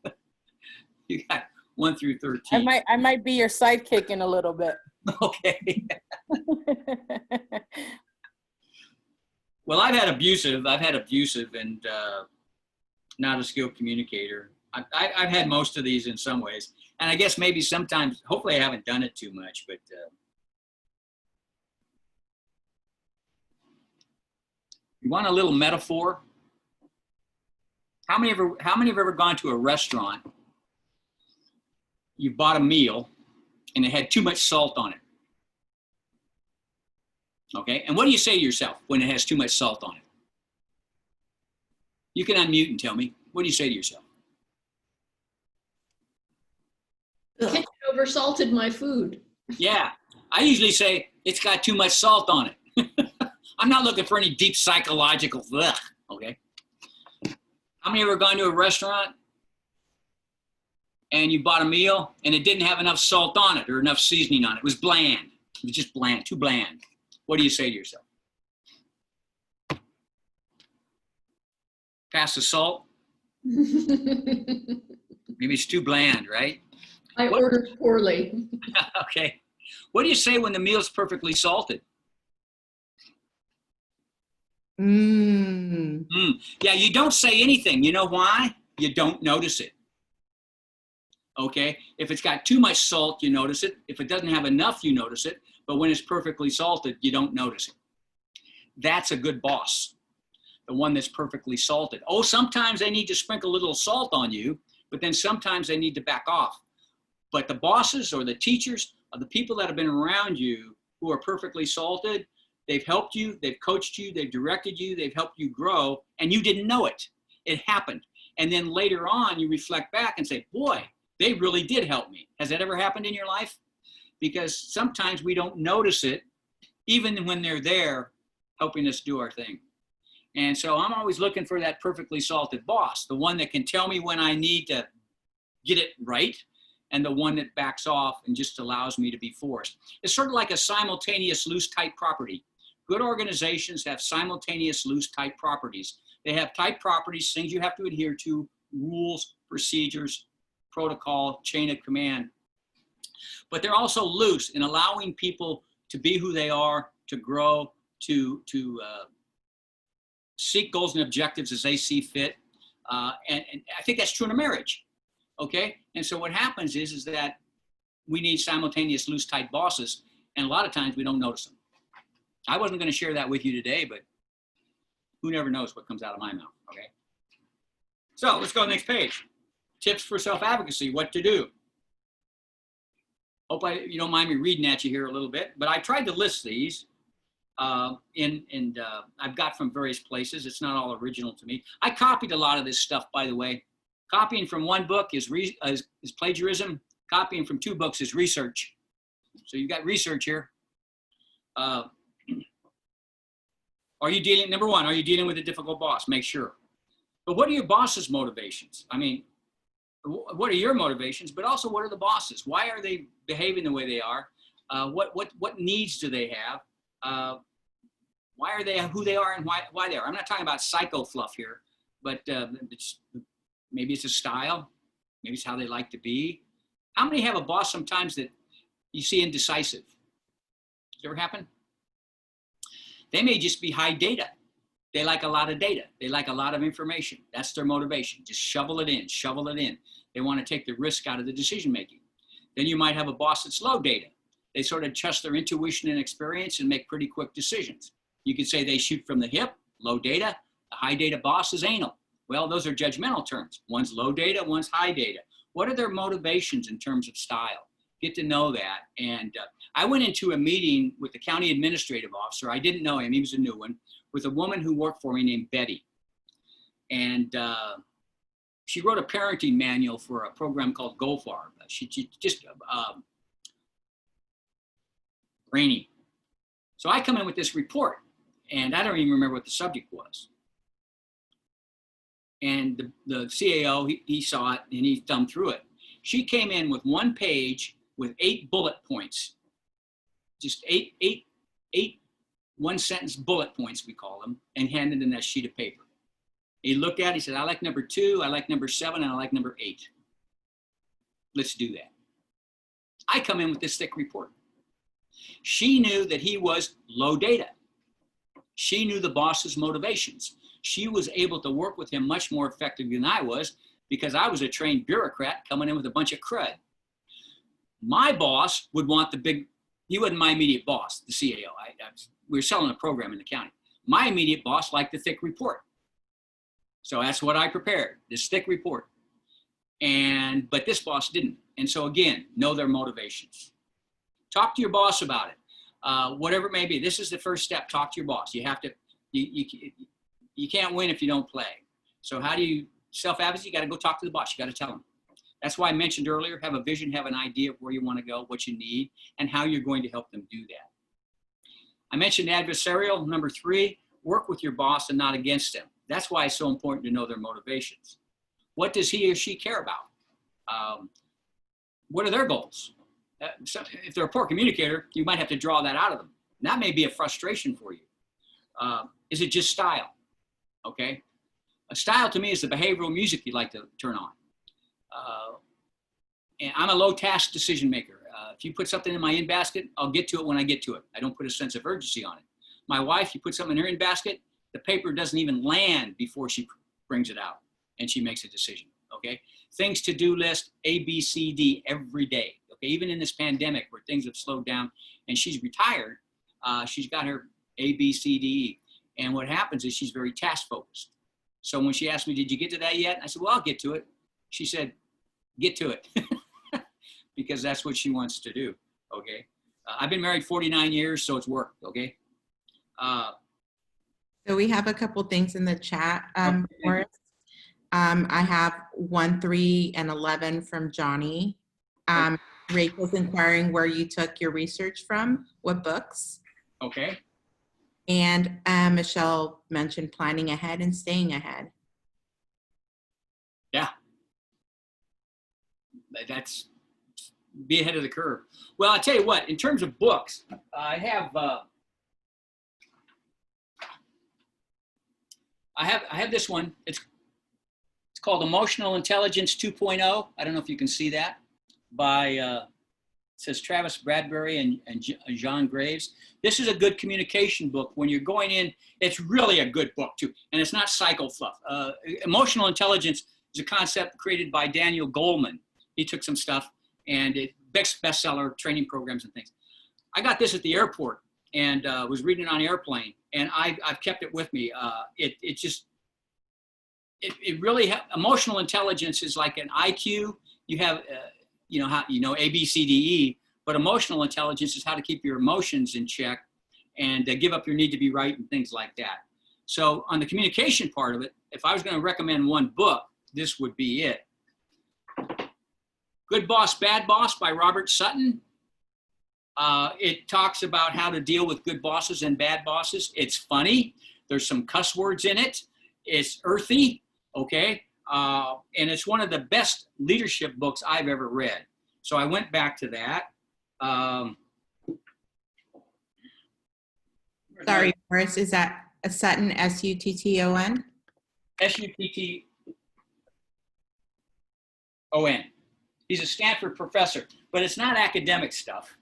You got 1 through 13. I might be your sidekick in a little bit. Okay. Well, I've had abusive and not a skilled communicator. I've had most of these in some ways. And I guess maybe sometimes, hopefully I haven't done it too much, but you want a little metaphor? How many have ever gone to a restaurant, you bought a meal, and it had too much salt on it? Okay, and what do you say to yourself when it has too much salt on it? You can unmute and tell me. What do you say to yourself? The kitchen oversalted my food. Yeah, I usually say it's got too much salt on it. I'm not looking for any deep psychological, okay? How many ever gone to a restaurant and you bought a meal and it didn't have enough salt on it or enough seasoning on it? It was bland. It was just bland, too bland. What do you say to yourself? Pass the salt? Maybe it's too bland, right? I ordered poorly. Okay. What do you say when the meal's perfectly salted? Yeah, you don't say anything. You know why? You don't notice it. Okay? If it's got too much salt, you notice it. If it doesn't have enough, you notice it. But when it's perfectly salted, you don't notice it. That's a good boss, the one that's perfectly salted. Oh, sometimes they need to sprinkle a little salt on you, but then sometimes they need to back off. But the bosses or the teachers are the people that have been around you who are perfectly salted. They've helped you, they've coached you, they've directed you, they've helped you grow, and you didn't know it. It happened. And then later on, you reflect back and say, boy, they really did help me. Has that ever happened in your life? Because sometimes we don't notice it, even when they're there helping us do our thing. And so I'm always looking for that perfectly salted boss, the one that can tell me when I need to get it right, and the one that backs off and just allows me to be forced. It's sort of like a simultaneous loose type property. Good organizations have simultaneous loose type properties. They have type properties, things you have to adhere to, rules, procedures, protocol, chain of command. But they're also loose in allowing people to be who they are, to grow, to seek goals and objectives as they see fit. And I think that's true in a marriage. Okay, and so what happens is that we need simultaneous loose type bosses, and a lot of times we don't notice them. I wasn't going to share that with you today, but who never knows what comes out of my mouth, okay? So let's go to the next page. Tips for self-advocacy, what to do. Hope you don't mind me reading at you here a little bit, but I tried to list these I've got from various places. It's not all original to me. I copied a lot of this stuff, by the way. Copying from one book is plagiarism. Copying from 2 books is research. So you've got research here. Are you dealing, number one, are you dealing with a difficult boss? Make sure. But what are your boss's motivations? I mean, what are your motivations, but also what are the bosses? Why are they behaving the way they are? What needs do they have? Why are they who they are and why they are? I'm not talking about psycho fluff here, but maybe it's a style. Maybe it's how they like to be. How many have a boss sometimes that you see indecisive? Does it ever happen? They may just be high data. They like a lot of data. They like a lot of information. That's their motivation. Just shovel it in, shovel it in. They want to take the risk out of the decision making. Then you might have a boss that's low data. They sort of trust their intuition and experience and make pretty quick decisions. You could say they shoot from the hip, low data. The high data boss is anal. Well, those are judgmental terms. One's low data, one's high data. What are their motivations in terms of style? Get to know that. And I went into a meeting with the county administrative officer. I didn't know him, he was a new one, with a woman who worked for me named Betty. And she wrote a parenting manual for a program called GoFarb. She just, brainy. So I come in with this report, and I don't even remember what the subject was. And the CAO, he saw it, and he thumbed through it. She came in with 1 page with 8 bullet points, just eight one-sentence bullet points, we call them, and handed in that sheet of paper. He looked at it, he said, I like number 2, I like number 7, and I like number 8. Let's do that. I come in with this thick report. She knew that he was low data. She knew the boss's motivations. She was able to work with him much more effectively than I was because I was a trained bureaucrat coming in with a bunch of crud. My boss would want the big, he wasn't my immediate boss, the CAO. We were selling a program in the county. My immediate boss liked the thick report. So that's what I prepared, this thick report. But this boss didn't. And so again, know their motivations. Talk to your boss about it. Whatever it may be, this is the first step, talk to your boss. You have to, you can't win if you don't play. So how do you self-advocacy? You got to go talk to the boss. You got to tell them. That's why I mentioned earlier, have a vision, have an idea of where you want to go, what you need, and how you're going to help them do that. I mentioned adversarial, number 3, work with your boss and not against him. That's why it's so important to know their motivations. What does he or she care about? What are their goals? So if they're a poor communicator, you might have to draw that out of them. And that may be a frustration for you. Is it just style? Okay. A style to me is the behavioral music you like to turn on. And I'm a low task decision maker. If you put something in my in basket, I'll get to it when I get to it. I don't put a sense of urgency on it. My wife, you put something in her in basket, the paper doesn't even land before she brings it out and she makes a decision. Okay. Things to do list, A, B, C, D every day. Okay. Even in this pandemic where things have slowed down and she's retired, she's got her A, B, C, D, E. And what happens is she's very task focused. So when she asked me, did you get to that yet? I said, well, I'll get to it. She said, get to it. Because that's what she wants to do. Okay. I've been married 49 years, so it's worked. Okay. So we have a couple things in the chat for us. I have 1, 3, and 11 from Johnny. Rachel's inquiring where you took your research from, what books. Okay. And Michelle mentioned planning ahead and staying ahead. Yeah. That's be ahead of the curve. Well, I'll tell you what, in terms of books, I have this one. It's called Emotional Intelligence 2.0. I don't know if you can see that by, it says Travis Bradbury and John Graves. This is a good communication book. When you're going in, it's really a good book too. And it's not psycho fluff. Emotional intelligence is a concept created by Daniel Goleman. He took some stuff and it bestseller training programs and things. I got this at the airport and was reading it on the airplane, and I've kept it with me. It really, emotional intelligence is like an IQ. You have, A, B, C, D, E, but emotional intelligence is how to keep your emotions in check and give up your need to be right and things like that. So on the communication part of it, if I was going to recommend one book, this would be it. Good Boss, Bad Boss by Robert Sutton. It talks about how to deal with good bosses and bad bosses. It's funny. There's some cuss words in it. It's earthy, okay? And it's one of the best leadership books I've ever read. So I went back to that. Sorry, Forrest, is that a Sutton, S-U-T-T-O-N? S-U-T-T-O-N. He's a Stanford professor, but it's not academic stuff.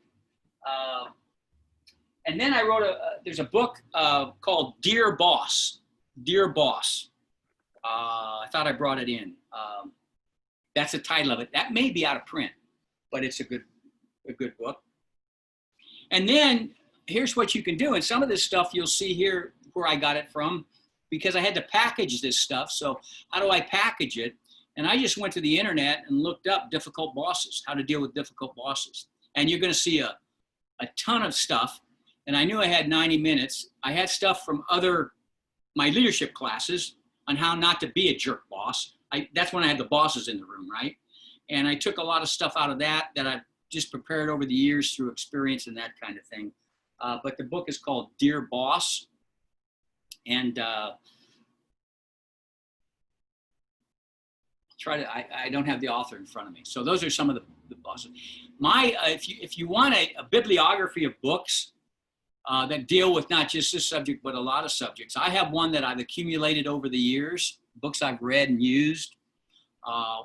And then I wrote there's a book called Dear Boss. Dear Boss. I thought I brought it in. That's the title of it. That may be out of print, but it's a good book. And then here's what you can do. And some of this stuff you'll see here where I got it from, because I had to package this stuff. So how do I package it? And I just went to the internet and looked up difficult bosses, how to deal with difficult bosses. And you're going to see a ton of stuff. And I knew I had 90 minutes. I had stuff from my leadership classes on how not to be a jerk boss. That's when I had the bosses in the room, right? And I took a lot of stuff out of that I've just prepared over the years through experience and that kind of thing. But the book is called Dear Boss. And I don't have the author in front of me. So those are some of the bosses. If you want a bibliography of books that deal with not just this subject, but a lot of subjects, I have one that I've accumulated over the years, books I've read and used. I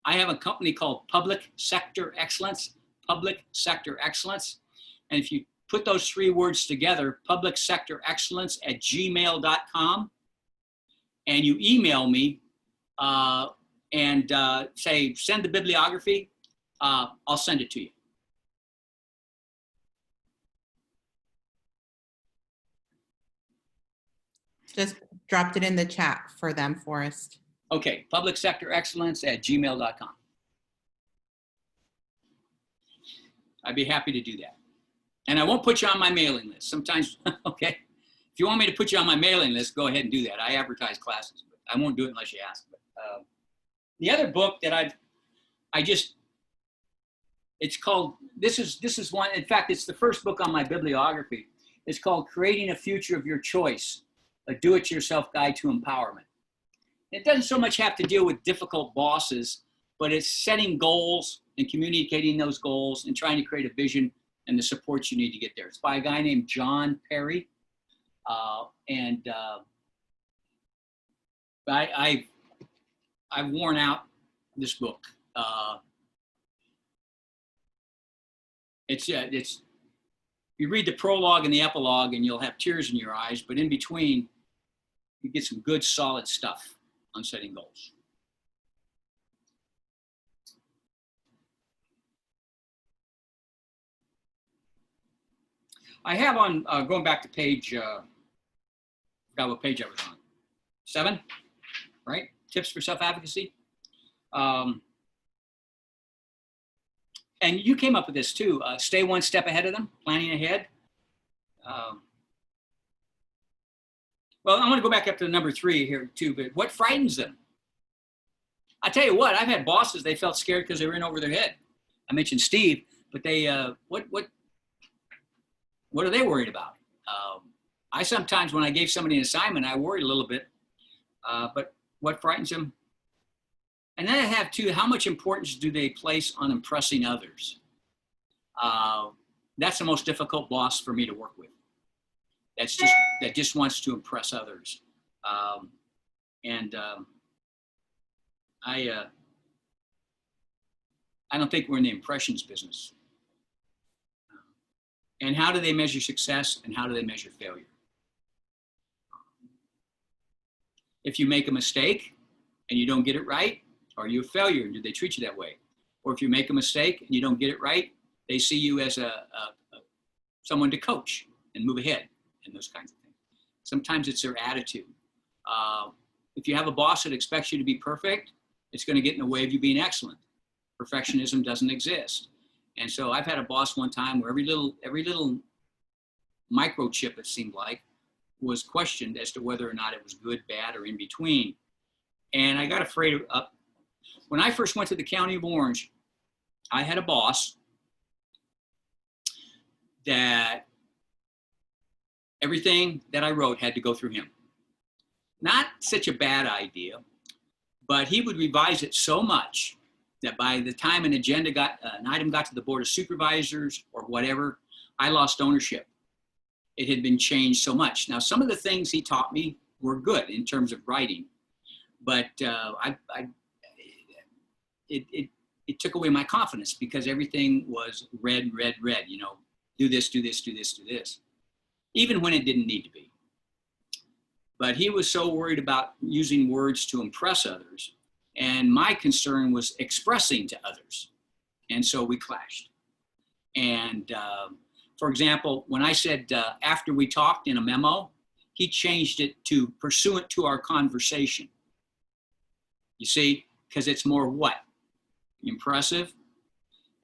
have a company called Public Sector Excellence, Public Sector Excellence. And if you put those three words together, publicsectorexcellence@gmail.com, and you email me and say, send the bibliography, I'll send it to you. Just dropped it in the chat for them, Forrest. Okay, publicsectorexcellence@gmail.com. I'd be happy to do that. And I won't put you on my mailing list. Sometimes, okay, if you want me to put you on my mailing list, go ahead and do that. I advertise classes, but I won't do it unless you ask. But, the other book that it's called, this is one, in fact, it's the first book on my bibliography. It's called Creating a Future of Your Choice, a Do-It-Yourself Guide to Empowerment. It doesn't so much have to deal with difficult bosses, but it's setting goals and communicating those goals and trying to create a vision and the support you need to get there. It's by a guy named John Perry. I've worn out this book. You read the prologue and the epilogue and you'll have tears in your eyes, but in between, you get some good, solid stuff on setting goals. I have on, going back to page, forgot what page I was on, 7, right? Tips for self-advocacy. And you came up with this too, stay one step ahead of them, planning ahead. Well, I want to go back up to number 3 here too, but what frightens them? I tell you what, I've had bosses, they felt scared because they were in over their head. I mentioned Steve, but they, what are they worried about? I sometimes, when I gave somebody an assignment, I worried a little bit, but what frightens them? And then I have too, how much importance do they place on impressing others? That's the most difficult boss for me to work with. That just wants to impress others. I don't think we're in the impressions business. And how do they measure success and how do they measure failure? If you make a mistake and you don't get it right, are you a failure? And do they treat you that way? Or if you make a mistake and you don't get it right, they see you as someone to coach and move ahead and those kinds of things. Sometimes it's their attitude. If you have a boss that expects you to be perfect, it's going to get in the way of you being excellent. Perfectionism doesn't exist. And so I've had a boss one time where every little microchip, it seemed like, was questioned as to whether or not it was good, bad, or in between. And I got afraid of, when I first went to the County of Orange, I had a boss that everything that I wrote had to go through him. Not such a bad idea, but he would revise it so much that by the time an item got to the Board of Supervisors or whatever, I lost ownership. It had been changed so much. Now, some of the things he taught me were good in terms of writing, but it took away my confidence because everything was red, you know, do this, do this, do this, do this, even when it didn't need to be. But he was so worried about using words to impress others, and my concern was expressing to others. And so we clashed. And for example, when I said after we talked in a memo, he changed it to pursuant to our conversation. You see, because it's more what? Impressive.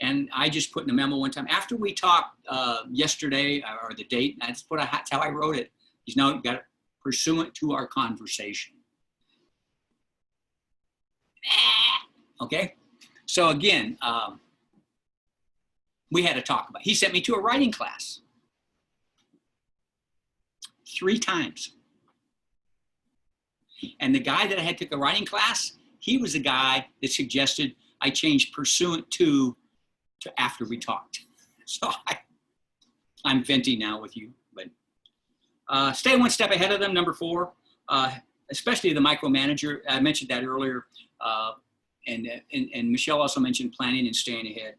And I just put in a memo one time, after we talked yesterday, or the date, that's how I wrote it. You know, you got it, pursuant to our conversation. Okay, so again, we had to talk about it. He sent me to a writing class 3 times. And the guy that I had took a writing class, he was the guy that suggested I change pursuant to after we talked. So I'm venting now with you, but stay one step ahead of them, number 4, especially the micromanager. I mentioned that earlier. And Michelle also mentioned planning and staying ahead.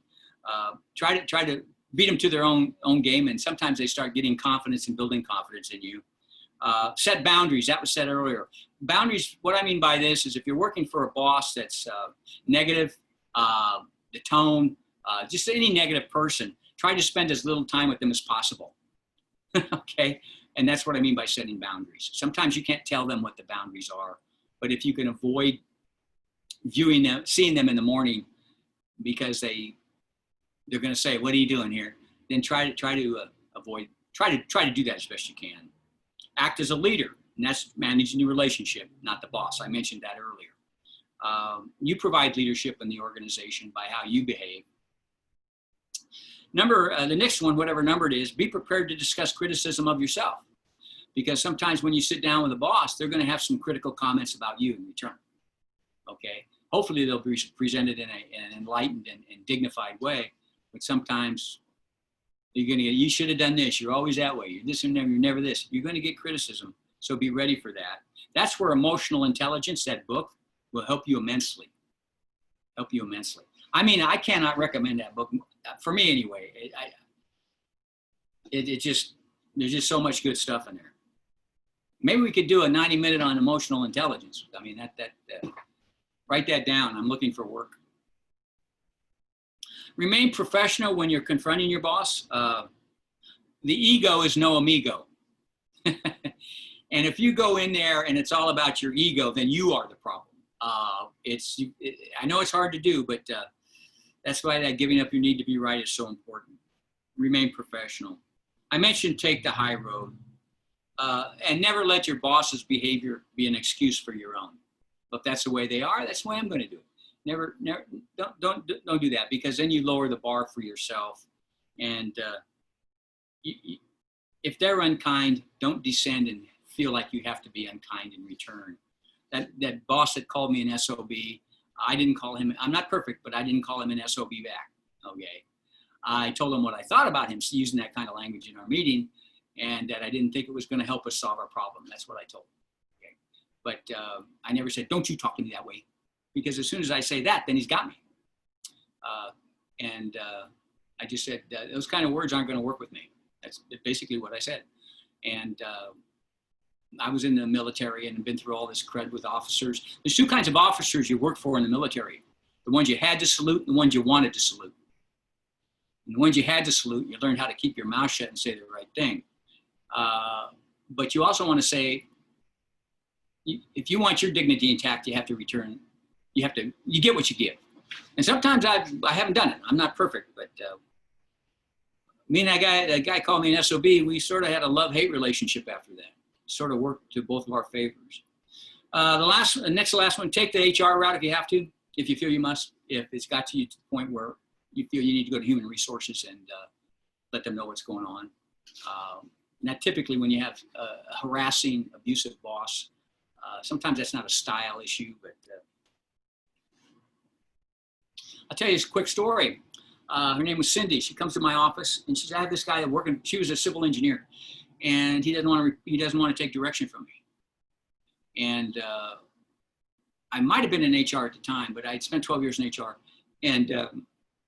Try to beat them to their own game, and sometimes they start getting confidence and building confidence in you. Set boundaries. That was said earlier. Boundaries. What I mean by this is if you're working for a boss that's negative, the tone, just any negative person, try to spend as little time with them as possible. Okay, and that's what I mean by setting boundaries. Sometimes you can't tell them what the boundaries are, but if you can avoid viewing them, seeing them in the morning because they're going to say, "What are you doing here?" Then try to avoid. Try to do that as best you can. Act as a leader, and that's managing your relationship, not the boss. I mentioned that earlier. You provide leadership in the organization by how you behave. The next one, whatever number it is, be prepared to discuss criticism of yourself, because sometimes when you sit down with a boss, they're going to have some critical comments about you in return. Okay. Hopefully they'll be presented in an enlightened and dignified way, but sometimes you're going to get, you should have done this. You're always that way. You're this and never, you're never this. You're going to get criticism. So be ready for that. That's where emotional intelligence, that book, will help you immensely. Help you immensely. I mean, I cannot recommend that book for me anyway. There's just so much good stuff in there. Maybe we could do a 90-minute on emotional intelligence. I mean, write that down. I'm looking for work. Remain professional when you're confronting your boss. The ego is no amigo. And if you go in there and it's all about your ego, then you are the problem. I know it's hard to do, but that's why that giving up your need to be right is so important. Remain professional. I mentioned take the high road. And never let your boss's behavior be an excuse for your own. If that's the way they are, that's the way I'm going to do it. Don't do that, because then you lower the bar for yourself. And if they're unkind, don't descend and feel like you have to be unkind in return. That boss that called me an SOB, I didn't call him, I'm not perfect, but I didn't call him an SOB back. Okay. I told him what I thought about him using that kind of language in our meeting, and that I didn't think it was going to help us solve our problem. That's what I told him. Okay. But I never said, don't you talk to me that way. Because as soon as I say that, then he's got me. I just said, those kind of words aren't going to work with me. That's basically what I said. And I was in the military and been through all this crud with officers. There's 2 kinds of officers you work for in the military. The ones you had to salute and the ones you wanted to salute. And the ones you had to salute, you learned how to keep your mouth shut and say the right thing. But you also want to say, if you want your dignity intact, you have to return. You get what you give. And sometimes I haven't done it. I'm not perfect, but me and that guy called me an SOB. We sort of had a love-hate relationship after that. Sort of worked to both of our favors. The next to last one, take the HR route if you have to, if you feel you must, if it's got to you to the point where you feel you need to go to human resources let them know what's going on. Now, typically when you have a harassing, abusive boss, sometimes that's not a style issue, but I'll tell you this quick story. Her name was Cindy. She comes to my office and she said, I have this guy that working, she was a civil engineer, and he doesn't want to take direction from me. And I might have been in HR at the time, but I'd spent 12 years in HR. And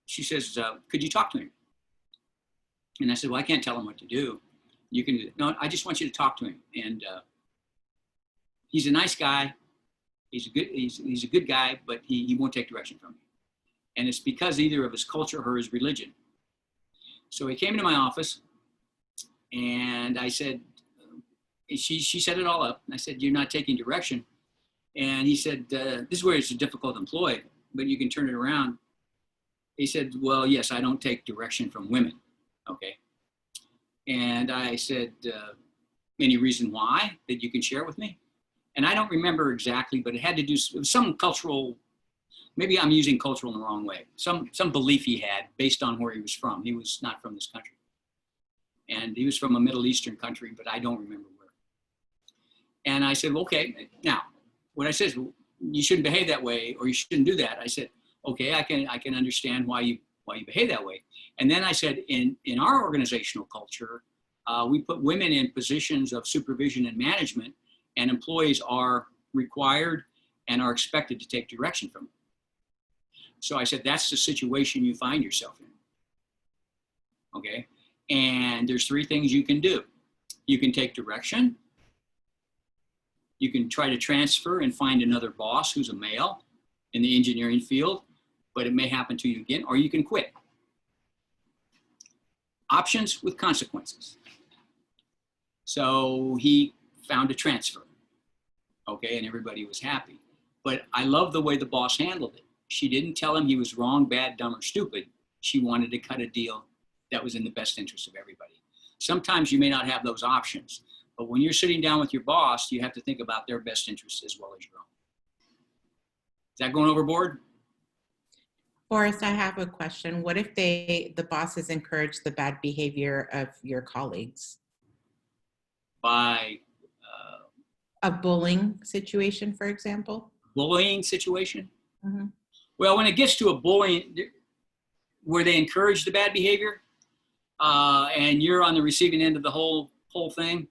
she says, could you talk to him? And I said, well, I can't tell him what to do. You can do it. No, I just want you to talk to him. And he's a nice guy. He's a good guy, but he won't take direction from me. And it's because either of his culture or his religion. So he came into my office and I said, she set it all up. And I said, you're not taking direction. And he said, this is where it's a difficult employee, but you can turn it around. He said, well, yes, I don't take direction from women. Okay. And I said, any reason why that you can share with me? And I don't remember exactly, but it had to do with some cultural, maybe I'm using cultural in the wrong way. Some belief he had based on where he was from. He was not from this country. And he was from a Middle Eastern country, but I don't remember where. And I said, well, okay, now, what I said is, well, you shouldn't behave that way, or you shouldn't do that. I said, okay, I can understand why you behave that way. And then I said, in our organizational culture, we put women in positions of supervision and management, and employees are required and are expected to take direction from them. So I said, that's the situation you find yourself in. Okay. And there's three things you can do. You can take direction. You can try to transfer and find another boss who's a male in the engineering field, but it may happen to you again, or you can quit. Options with consequences. So he found a transfer. Okay, and everybody was happy. But I love the way the boss handled it. She didn't tell him he was wrong, bad, dumb, or stupid. She wanted to cut a deal that was in the best interest of everybody. Sometimes you may not have those options, but when you're sitting down with your boss, you have to think about their best interests as well as your own. Is that going overboard? Forrest, I have a question. What if the bosses encourage the bad behavior of your colleagues? By A bullying situation, for example? bullying situation? Mm-hmm. Well, when it gets to a bullying, where they encourage the bad behavior, and you're on the receiving end of the whole thing,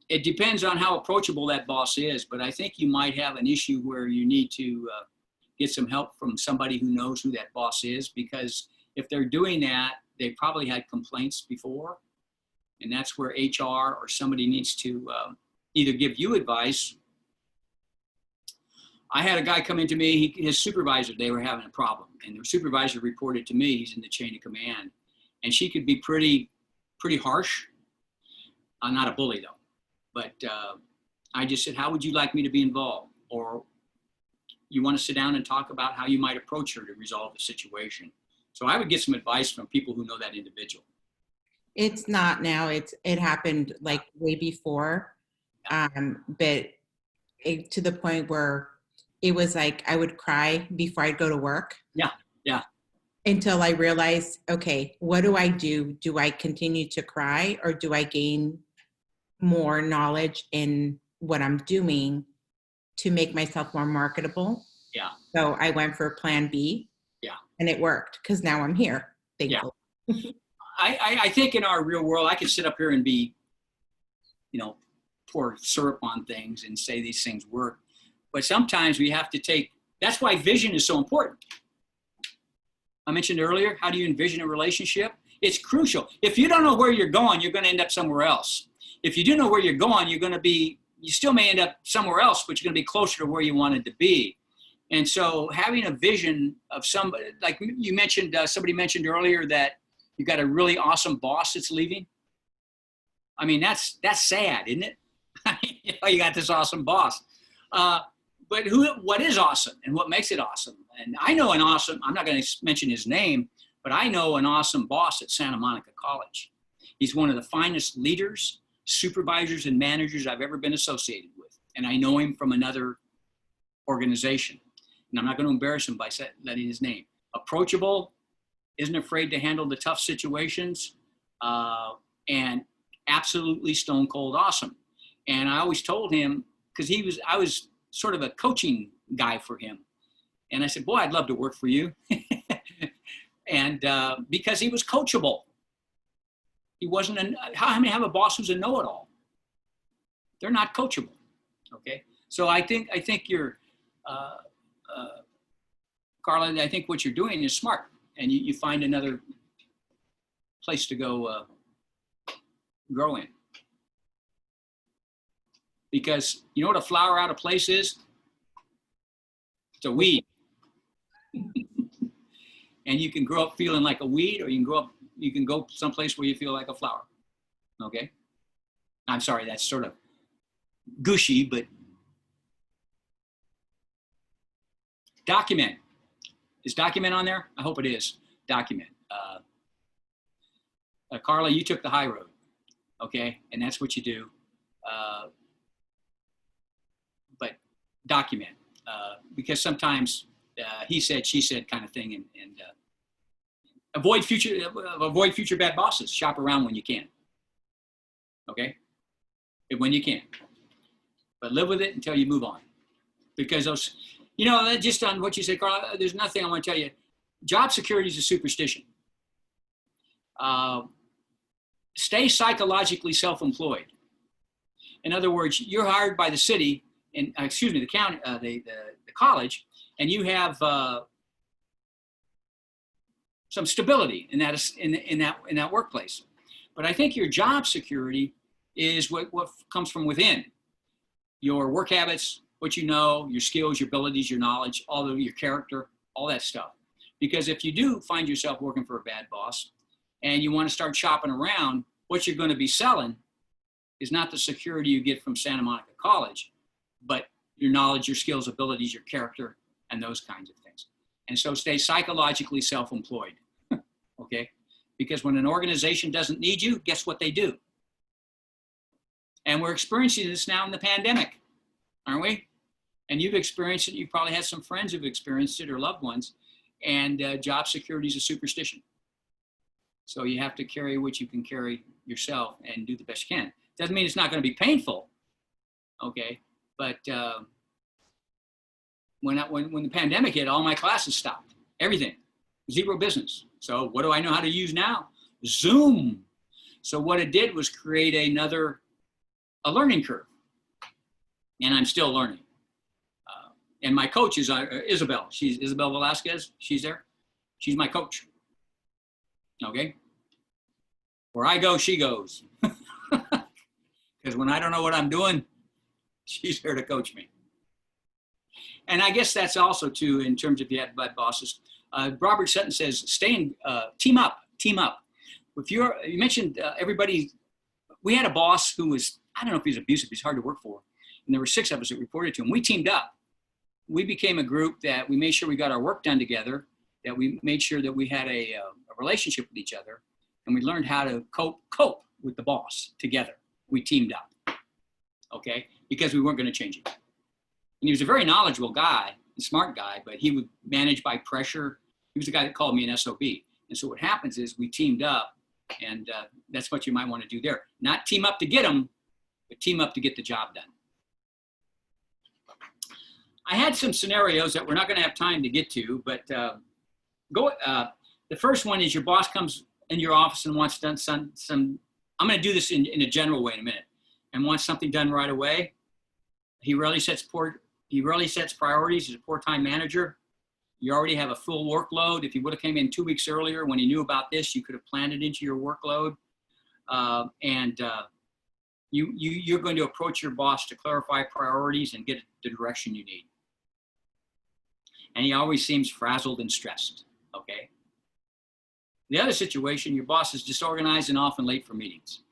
it depends on how approachable that boss is. But I think you might have an issue where you need to get some help from somebody who knows who that boss is, because if they're doing that, they probably had complaints before, and that's where HR or somebody needs to either give you advice. I had a guy come into me, his supervisor, they were having a problem, and the supervisor reported to me, he's in the chain of command, and she could be pretty harsh. I'm not a bully though, but I just said, how would you like me to be involved? Or you want to sit down and talk about how you might approach her to resolve the situation? So I would get some advice from people who know that individual. It's not now. It happened like way before, but to the point where it was like I would cry before I'd go to work. Yeah. Until I realized, okay, what do I do? Do I continue to cry, or do I gain more knowledge in what I'm doing to make myself more marketable? Yeah. So I went for plan B. Yeah. And it worked, because now I'm here. Thankfully. Yeah. I think in our real world, I could sit up here and be, pour syrup on things and say these things work. But sometimes we have to that's why vision is so important. I mentioned earlier, how do you envision a relationship? It's crucial. If you don't know where you're going, you're going to end up somewhere else. If you do know where you're going, you still may end up somewhere else, but you're going to be closer to where you wanted to be. And so having a vision of somebody, like you mentioned, somebody mentioned earlier that you got a really awesome boss that's leaving. I mean, that's sad, isn't it? You got this awesome boss. But what is awesome and what makes it awesome? And I know I'm not going to mention his name, but I know an awesome boss at Santa Monica College. He's one of the finest leaders, supervisors, and managers I've ever been associated with. And I know him from another organization. And I'm not going to embarrass him by letting his name. Approachable, isn't afraid to handle the tough situations, and absolutely stone cold awesome. And I always told him, because I was sort of a coaching guy for him. And I said, boy, I'd love to work for you. And because he was coachable. He wasn't, how many have a boss who's a know-it-all? They're not coachable, okay? So I think you're, Carla, I think what you're doing is smart, and you find another place to go grow in. Because you know what a flower out of place is? It's a weed. And you can grow up feeling like a weed, or you can go someplace where you feel like a flower. Okay? I'm sorry, that's sort of gushy, but document. Is document on there? I hope it is. Document. Carla, you took the high road. Okay? And that's what you do. But document. Because sometimes he said, she said kind of thing, and avoid future bad bosses. Shop around when you can. Okay? When you can. But live with it until you move on. Because those, just on what you said, Carla, there's nothing I want to tell you. Job security is a superstition. Stay psychologically self-employed. In other words, you're hired by the city, and the county, the college, and you have some stability in that workplace. But I think your job security is what comes from within. Your work habits, what you know, your skills, your abilities, your knowledge, all of your character, all that stuff. Because if you do find yourself working for a bad boss and you want to start shopping around, what you're going to be selling is not the security you get from Santa Monica College, but your knowledge, your skills, abilities, your character, and those kinds of things. And so stay psychologically self-employed, okay? Because when an organization doesn't need you, guess what they do? And we're experiencing this now in the pandemic, aren't we? And you've experienced it. You probably had some friends who've experienced it or loved ones. And job security is a superstition. So you have to carry what you can carry yourself and do the best you can. Doesn't mean it's not going to be painful, okay? But when the pandemic hit, all my classes stopped. Everything, zero business. So what do I know how to use now? Zoom. So what it did was create a learning curve, and I'm still learning. And my coach is Isabel. She's Isabel Velasquez. She's there. She's my coach. Okay. Where I go, she goes. Because when I don't know what I'm doing, she's there to coach me. And I guess that's also too, in terms of you have bad bosses. Robert Sutton says, team up. If you mentioned everybody, we had a boss who was, I don't know if he's abusive, he's hard to work for. And there were 6 of us that reported to him. We teamed up. We became a group that we made sure we got our work done together, that we made sure that we had a relationship with each other, and we learned how to cope with the boss together. We teamed up, okay? Because we weren't going to change it. And he was a very knowledgeable guy, a smart guy, but he would manage by pressure. He was the guy that called me an SOB. And so what happens is we teamed up, and that's what you might want to do there. Not team up to get them, but team up to get the job done. I had some scenarios that we're not going to have time to get to, but the first one is your boss comes in your office and wants done some I'm going to do this in a general way in a minute, and wants something done right away. He rarely sets priorities. He's a poor time manager. You already have a full workload. If you would have came in 2 weeks earlier when he knew about this, you could have planned it into your workload. You're going to approach your boss to clarify priorities and get the direction you need. And he always seems frazzled and stressed, okay? The other situation, your boss is disorganized and often late for meetings.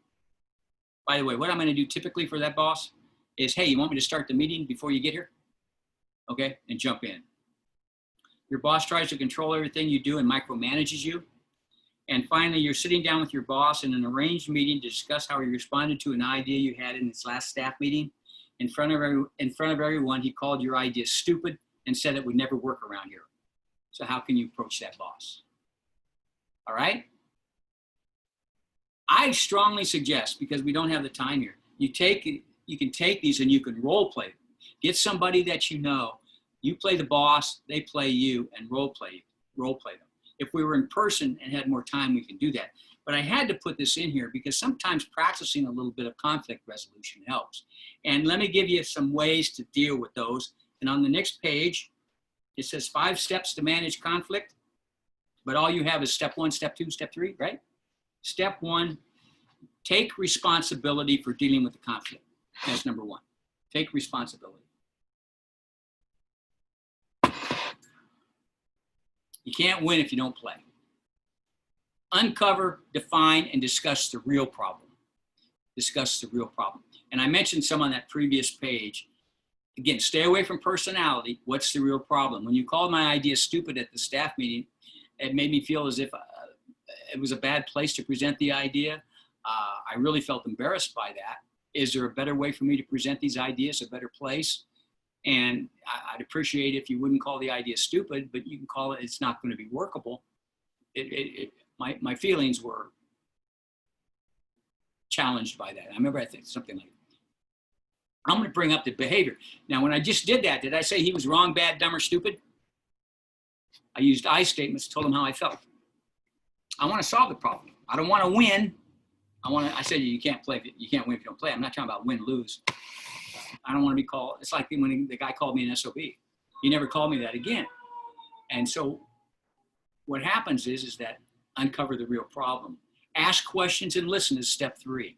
By the way, what I'm going to do typically for that boss is, hey, you want me to start the meeting before you get here? Okay, and jump in. Your boss tries to control everything you do and micromanages you. And finally, you're sitting down with your boss in an arranged meeting to discuss how he responded to an idea you had in his last staff meeting. In front of everyone, he called your idea stupid and said it would never work around here. So how can you approach that boss? All right? I strongly suggest, because we don't have the time here, you can take these and you can role play them. Get somebody that you know. You play the boss, they play you, and role play them. If we were in person and had more time, we can do that. But I had to put this in here because sometimes practicing a little bit of conflict resolution helps. And let me give you some ways to deal with those. And on the next page, it says 5 steps to manage conflict. But all you have is step 1, step 2, step 3, right? Step 1, take responsibility for dealing with the conflict. That's number 1. Take responsibility. You can't win if you don't play. Uncover, define, and discuss the real problem. Discuss the real problem. And I mentioned some on that previous page. Again, stay away from personality. What's the real problem? When you called my idea stupid at the staff meeting, it made me feel as if it was a bad place to present the idea. I really felt embarrassed by that. Is there a better way for me to present these ideas, a better place? And I'd appreciate if you wouldn't call the idea stupid, but you can call it, it's not going to be workable. My feelings were challenged by that. I remember I think something like, I'm going to bring up the behavior. Now, when I just did that, did I say he was wrong, bad, dumb, or stupid? I used I statements, told him how I felt. I want to solve the problem. I don't want to win. I said, you can't win if you don't play. I'm not talking about win, lose. I don't want to be called, it's like when the guy called me an SOB. He never called me that again. And so what happens is that uncover the real problem. Ask questions and listen is step 3.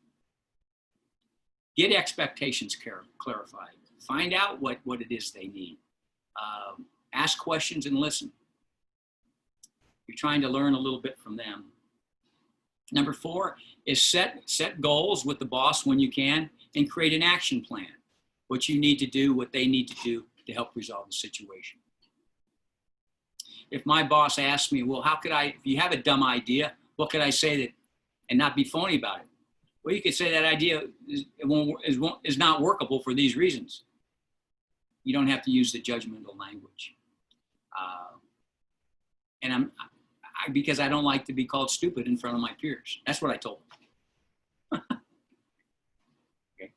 Get expectations clarified. Find out what it is they need. Ask questions and listen. You're trying to learn a little bit from them. Number 4 is set goals with the boss when you can and create an action plan. What you need to do, what they need to do to help resolve the situation. If my boss asks me, well, if you have a dumb idea, what could I say that and not be phony about it? Well, you could say that idea is not workable for these reasons. You don't have to use the judgmental language. And because I don't like to be called stupid in front of my peers. That's what I told them. Okay.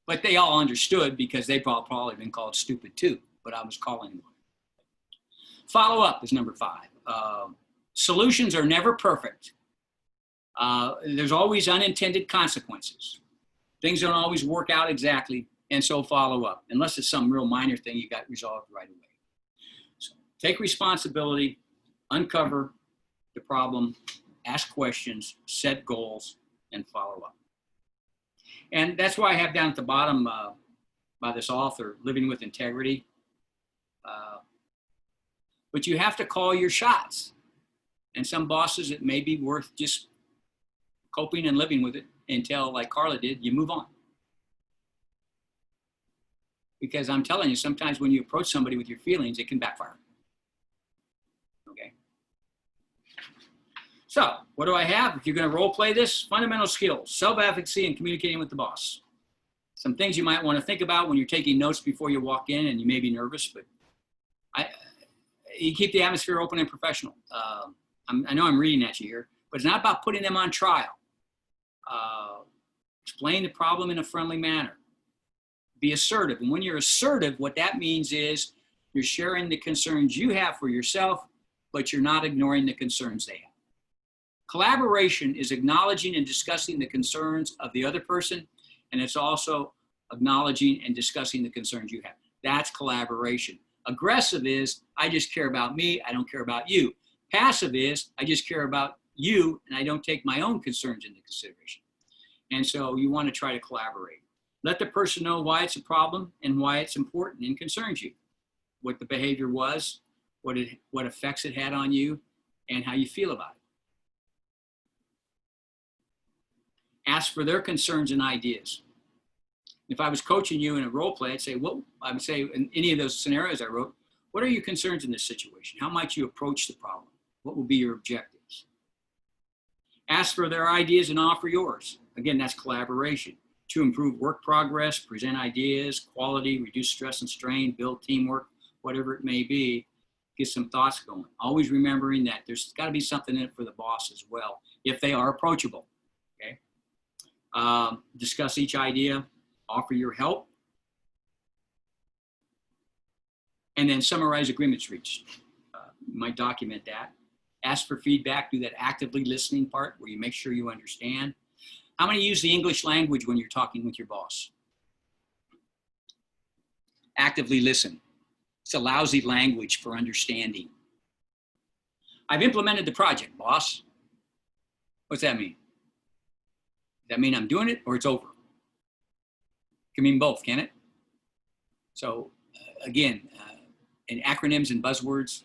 But they all understood because they've probably been called stupid too, but I was calling them. Follow up is number 5. Solutions are never perfect. There's always unintended consequences. Things don't always work out exactly, and so follow up, unless it's some real minor thing you got resolved right away. So take responsibility, uncover the problem, ask questions, set goals, and follow up. And that's why I have down at the bottom by this author, Living with Integrity. But you have to call your shots. And some bosses, it may be worth just coping and living with it until, like Carla did, you move on. Because I'm telling you, sometimes when you approach somebody with your feelings, it can backfire. Okay. So what do I have? If you're going to role play this, fundamental skills, self-advocacy and communicating with the boss. Some things you might want to think about when you're taking notes before you walk in, and you may be nervous, but you keep the atmosphere open and professional. I know I'm reading at you here, but it's not about putting them on trial. Explain the problem in a friendly manner. Be assertive. And when you're assertive, what that means is you're sharing the concerns you have for yourself, but you're not ignoring the concerns they have. Collaboration is acknowledging and discussing the concerns of the other person, and it's also acknowledging and discussing the concerns you have. That's collaboration. Aggressive is, I just care about me, I don't care about you. Passive is, I just care about you, and I don't take my own concerns into consideration. And so you want to try to collaborate. Let the person know why it's a problem and why it's important and concerns you. What the behavior was, what effects it had on you, and how you feel about it. Ask for their concerns and ideas. If I was coaching you in a role play, I would say in any of those scenarios I wrote, what are your concerns in this situation? How might you approach the problem? What will be your objectives? Ask for their ideas and offer yours. Again, that's collaboration. To improve work progress, present ideas, quality, reduce stress and strain, build teamwork, whatever it may be. get some thoughts going. Always remembering that there's got to be something in it for the boss as well, if they are approachable. Okay. Discuss each idea, offer your help, and then summarize agreements reached. You might document that. Ask for feedback. Do that actively listening part where you make sure you understand. How many use the English language when you're talking with your boss? Actively listen. It's a lousy language for understanding. I've implemented the project, boss. What's that mean? Does that mean I'm doing it or it's over? It can mean both, can it? So again, in acronyms and buzzwords,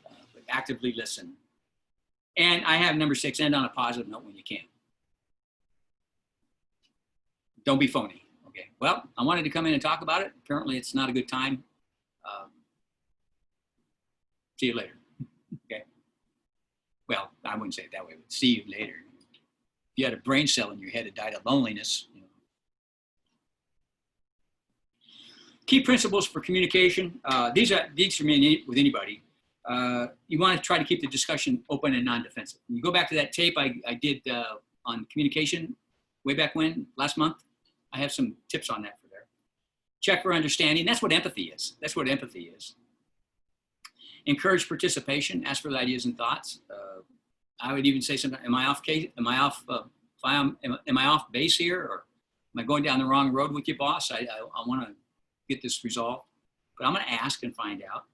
actively listen. And I have number 6, end on a positive note when you can. Don't be phony. Okay. Well, I wanted to come in and talk about it. Apparently it's not a good time. See you later. Okay. Well, I wouldn't say it that way, but see you later. If you had a brain cell in your head that died of loneliness. You know. Key principles for communication. These for me with anybody. You want to try to keep the discussion open and non-defensive. You go back to that tape I did on communication way back when, last month. I have some tips on that for there. Check for understanding. That's what empathy is. That's what empathy is. Encourage participation. Ask for ideas and thoughts. I would even say sometimes, am I off base here, or am I going down the wrong road with you, boss? I want to get this resolved, but I'm going to ask and find out.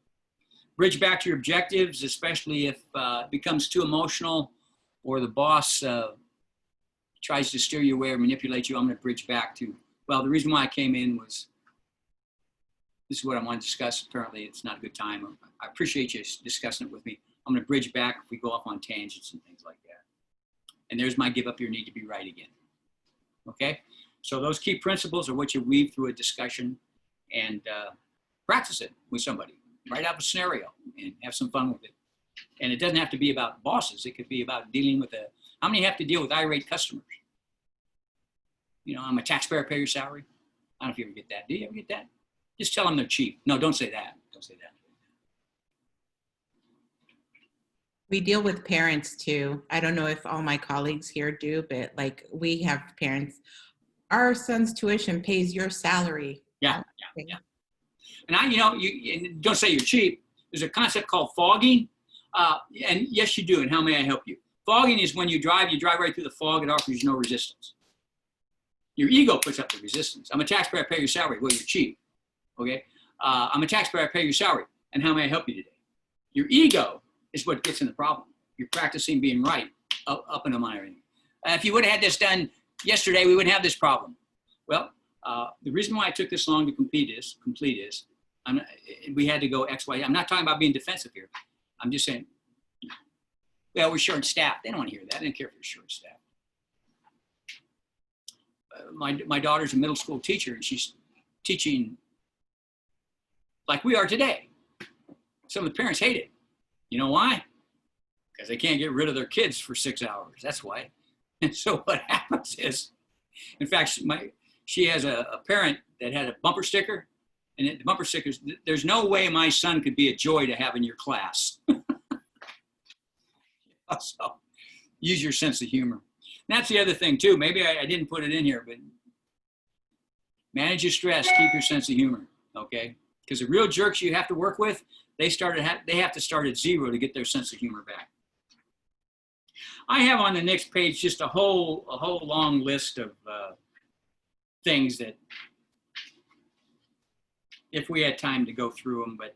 Bridge back to your objectives, especially if it becomes too emotional or the boss tries to steer you away or manipulate you. I'm going to bridge back to, well, the reason why I came in was this is what I want to discuss. Apparently it's not a good time. I appreciate you discussing it with me. I'm going to bridge back if we go off on tangents and things like that. And there's my give up your need to be right again. Okay? So those key principles are what you weave through a discussion, and practice it with somebody. Write out a scenario and have some fun with it. And it doesn't have to be about bosses. It could be about dealing with how many have to deal with irate customers? You know, I'm a taxpayer, pay your salary. I don't know if you ever get that. Do you ever get that? Just tell them they're cheap. No, don't say that. Don't say that. We deal with parents too. I don't know if all my colleagues here do, but like we have parents, our son's tuition pays your salary. Yeah. And you don't say you're cheap. There's a concept called fogging. And yes, you do. And how may I help you? Fogging is when you drive right through the fog. It offers you no resistance. Your ego puts up the resistance. I'm a taxpayer, I pay your salary. Well, you're cheap. Okay. I'm a taxpayer, I pay your salary. And how may I help you today? Your ego is what gets in the problem. You're practicing being right up and down everything. If you would have had this done yesterday, we wouldn't have this problem. Well, the reason why I took this long to complete is we had to go X, Y. I'm not talking about being defensive here. I'm just saying, well, we're short staffed. They don't want to hear that. They don't care if you're short staffed. My daughter's a middle school teacher, and she's teaching like we are today. Some of the parents hate it. You know why? Because they can't get rid of their kids for 6 hours. That's why. And so what happens is, in fact, she has a parent that had a bumper sticker, and the bumper stickers, there's no way my son could be a joy to have in your class. So use your sense of humor. And that's the other thing too. Maybe I didn't put it in here, but manage your stress, keep your sense of humor, okay? Because the real jerks you have to work with, they have to start at 0 to get their sense of humor back. I have on the next page just a whole long list of things that, if we had time to go through them, but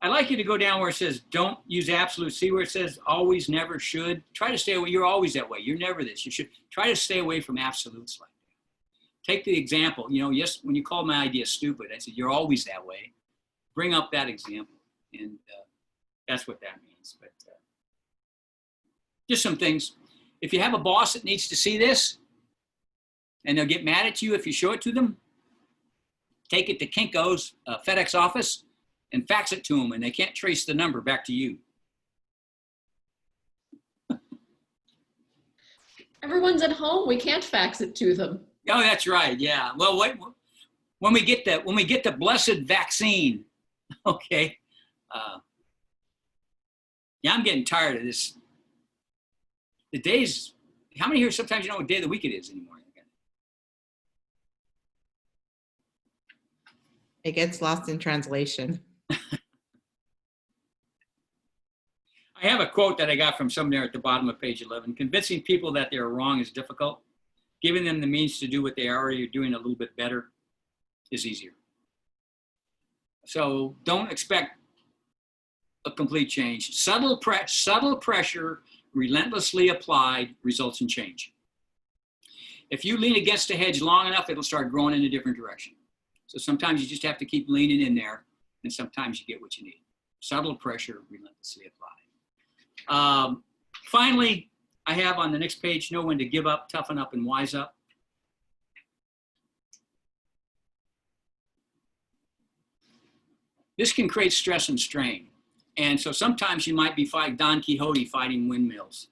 I'd like you to go down where it says don't use absolute. See where it says always, never, should. Try to stay away. You're always that way. You're never this. You should try to stay away from absolutes like that. Take the example. Yes, when you called my idea stupid, I said you're always that way. Bring up that example, and that's what that means. But just some things. If you have a boss that needs to see this, and they'll get mad at you if you show it to them, take it to Kinko's FedEx office and fax it to them, and they can't trace the number back to you. Everyone's at home. We can't fax it to them. Oh, that's right. Yeah. Well, when we get the blessed vaccine, okay. Yeah, I'm getting tired of this. The days, how many here sometimes you know what day of the week it is anymore? It gets lost in translation. I have a quote that I got from somewhere at the bottom of page 11. Convincing people that they're wrong is difficult. Giving them the means to do what they already are doing a little bit better is easier. So don't expect a complete change. Subtle pressure, relentlessly applied, results in change. If you lean against a hedge long enough, it'll start growing in a different direction. So sometimes you just have to keep leaning in there, and sometimes you get what you need. Subtle pressure, relentlessly applied. Finally, I have on the next page, know when to give up, toughen up, and wise up. This can create stress and strain. And so sometimes you might be fighting Don Quixote fighting windmills.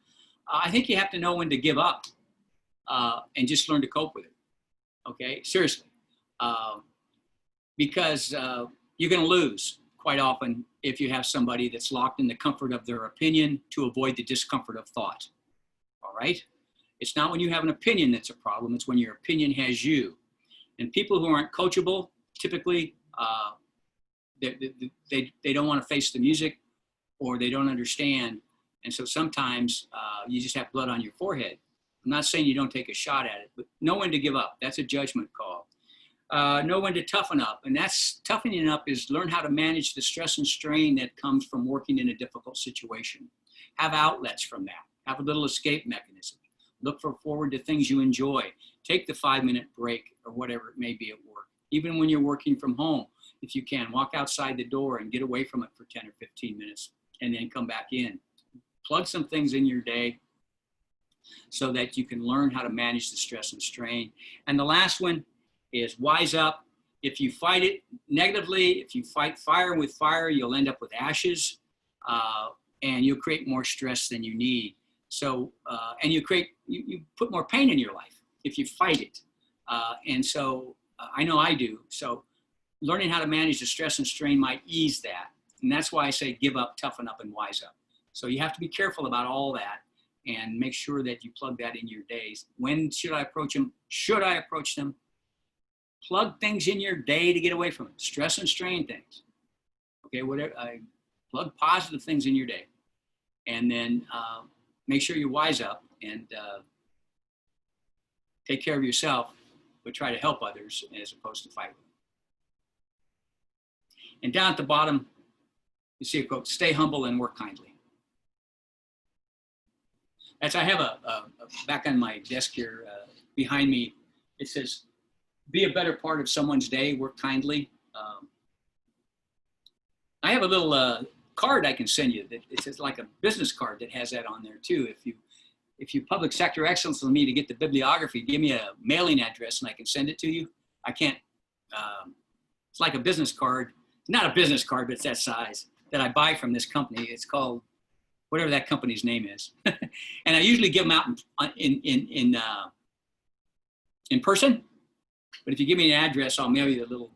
I think you have to know when to give up and just learn to cope with it. Okay, seriously. Because you're going to lose quite often if you have somebody that's locked in the comfort of their opinion to avoid the discomfort of thought. All right? It's not when you have an opinion that's a problem, it's when your opinion has you. And people who aren't coachable, typically, they don't want to face the music or they don't understand. And so sometimes you just have blood on your forehead. I'm not saying you don't take a shot at it, but know when to give up. That's a judgment call. Know when to toughen up. And that's toughening up is learn how to manage the stress and strain that comes from working in a difficult situation. Have outlets from that. Have a little escape mechanism. Look forward to things you enjoy. Take the 5-minute break or whatever it may be at work. Even when you're working from home, if you can, walk outside the door and get away from it for 10 or 15 minutes and then come back in. Plug some things in your day so that you can learn how to manage the stress and strain. And the last one is wise up. If you fight it negatively, if you fight fire with fire, you'll end up with ashes and you'll create more stress than you need. So, and you put more pain in your life if you fight it. And so I know I do. So learning how to manage the stress and strain might ease that. And that's why I say give up, toughen up, and wise up. So you have to be careful about all that and make sure that you plug that in your days. When should I approach them? Should I approach them? Plug things in your day to get away from it. Stress and strain things. Okay, whatever. Plug positive things in your day. And then make sure you wise up and take care of yourself, but try to help others as opposed to fight with them. And down at the bottom, you see a quote, stay humble and work kindly. I have a back on my desk here behind me, it says, be a better part of someone's day, work kindly. I have a little card I can send you that it's like a business card that has that on there too. If you public sector excellence with me to get the bibliography, give me a mailing address and I can send it to you. I can't, it's like a business card, not a business card, but it's that size that I buy from this company. It's called whatever that company's name is. And I usually give them out in person, but if you give me an address, I'll mail you the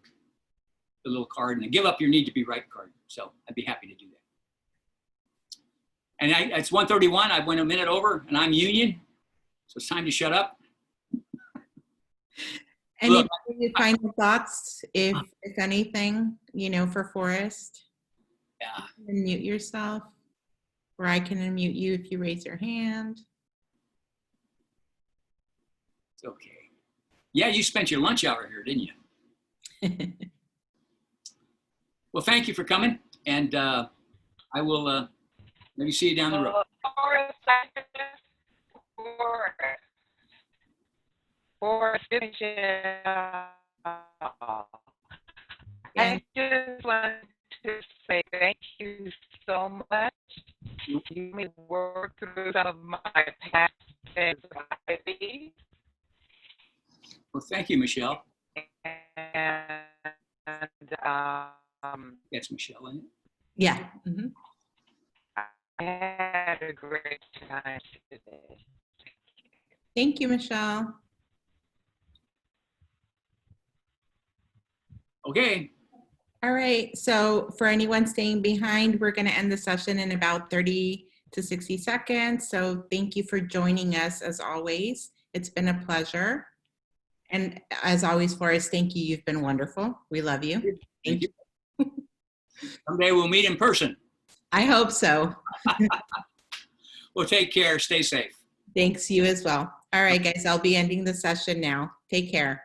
little card and give up your need to be right card. So I'd be happy to do that. And it's 1:31. I went a minute over and I'm union. So it's time to shut up. Any final thoughts, if anything, for Forrest? Yeah. Unmute yourself, or I can unmute you if you raise your hand. It's okay. Yeah, you spent your lunch hour here, didn't you? Well, thank you for coming, and I will maybe see you down the road. For I just want to say thank you so much. You made me work through some of my past anxiety. Well, thank you, Michelle. And That's Michelle, isn't it? Yeah. Mm-hmm. I had a great time today. Thank you, Michelle. Okay. All right, so for anyone staying behind, we're going to end the session in about 30 to 60 seconds. So thank you for joining us as always. It's been a pleasure. And as always, Forrest, thank you. You've been wonderful. We love you. Thank you. Someday we'll meet in person. I hope so. Well, take care. Stay safe. Thanks, you as well. All right, guys, I'll be ending the session now. Take care.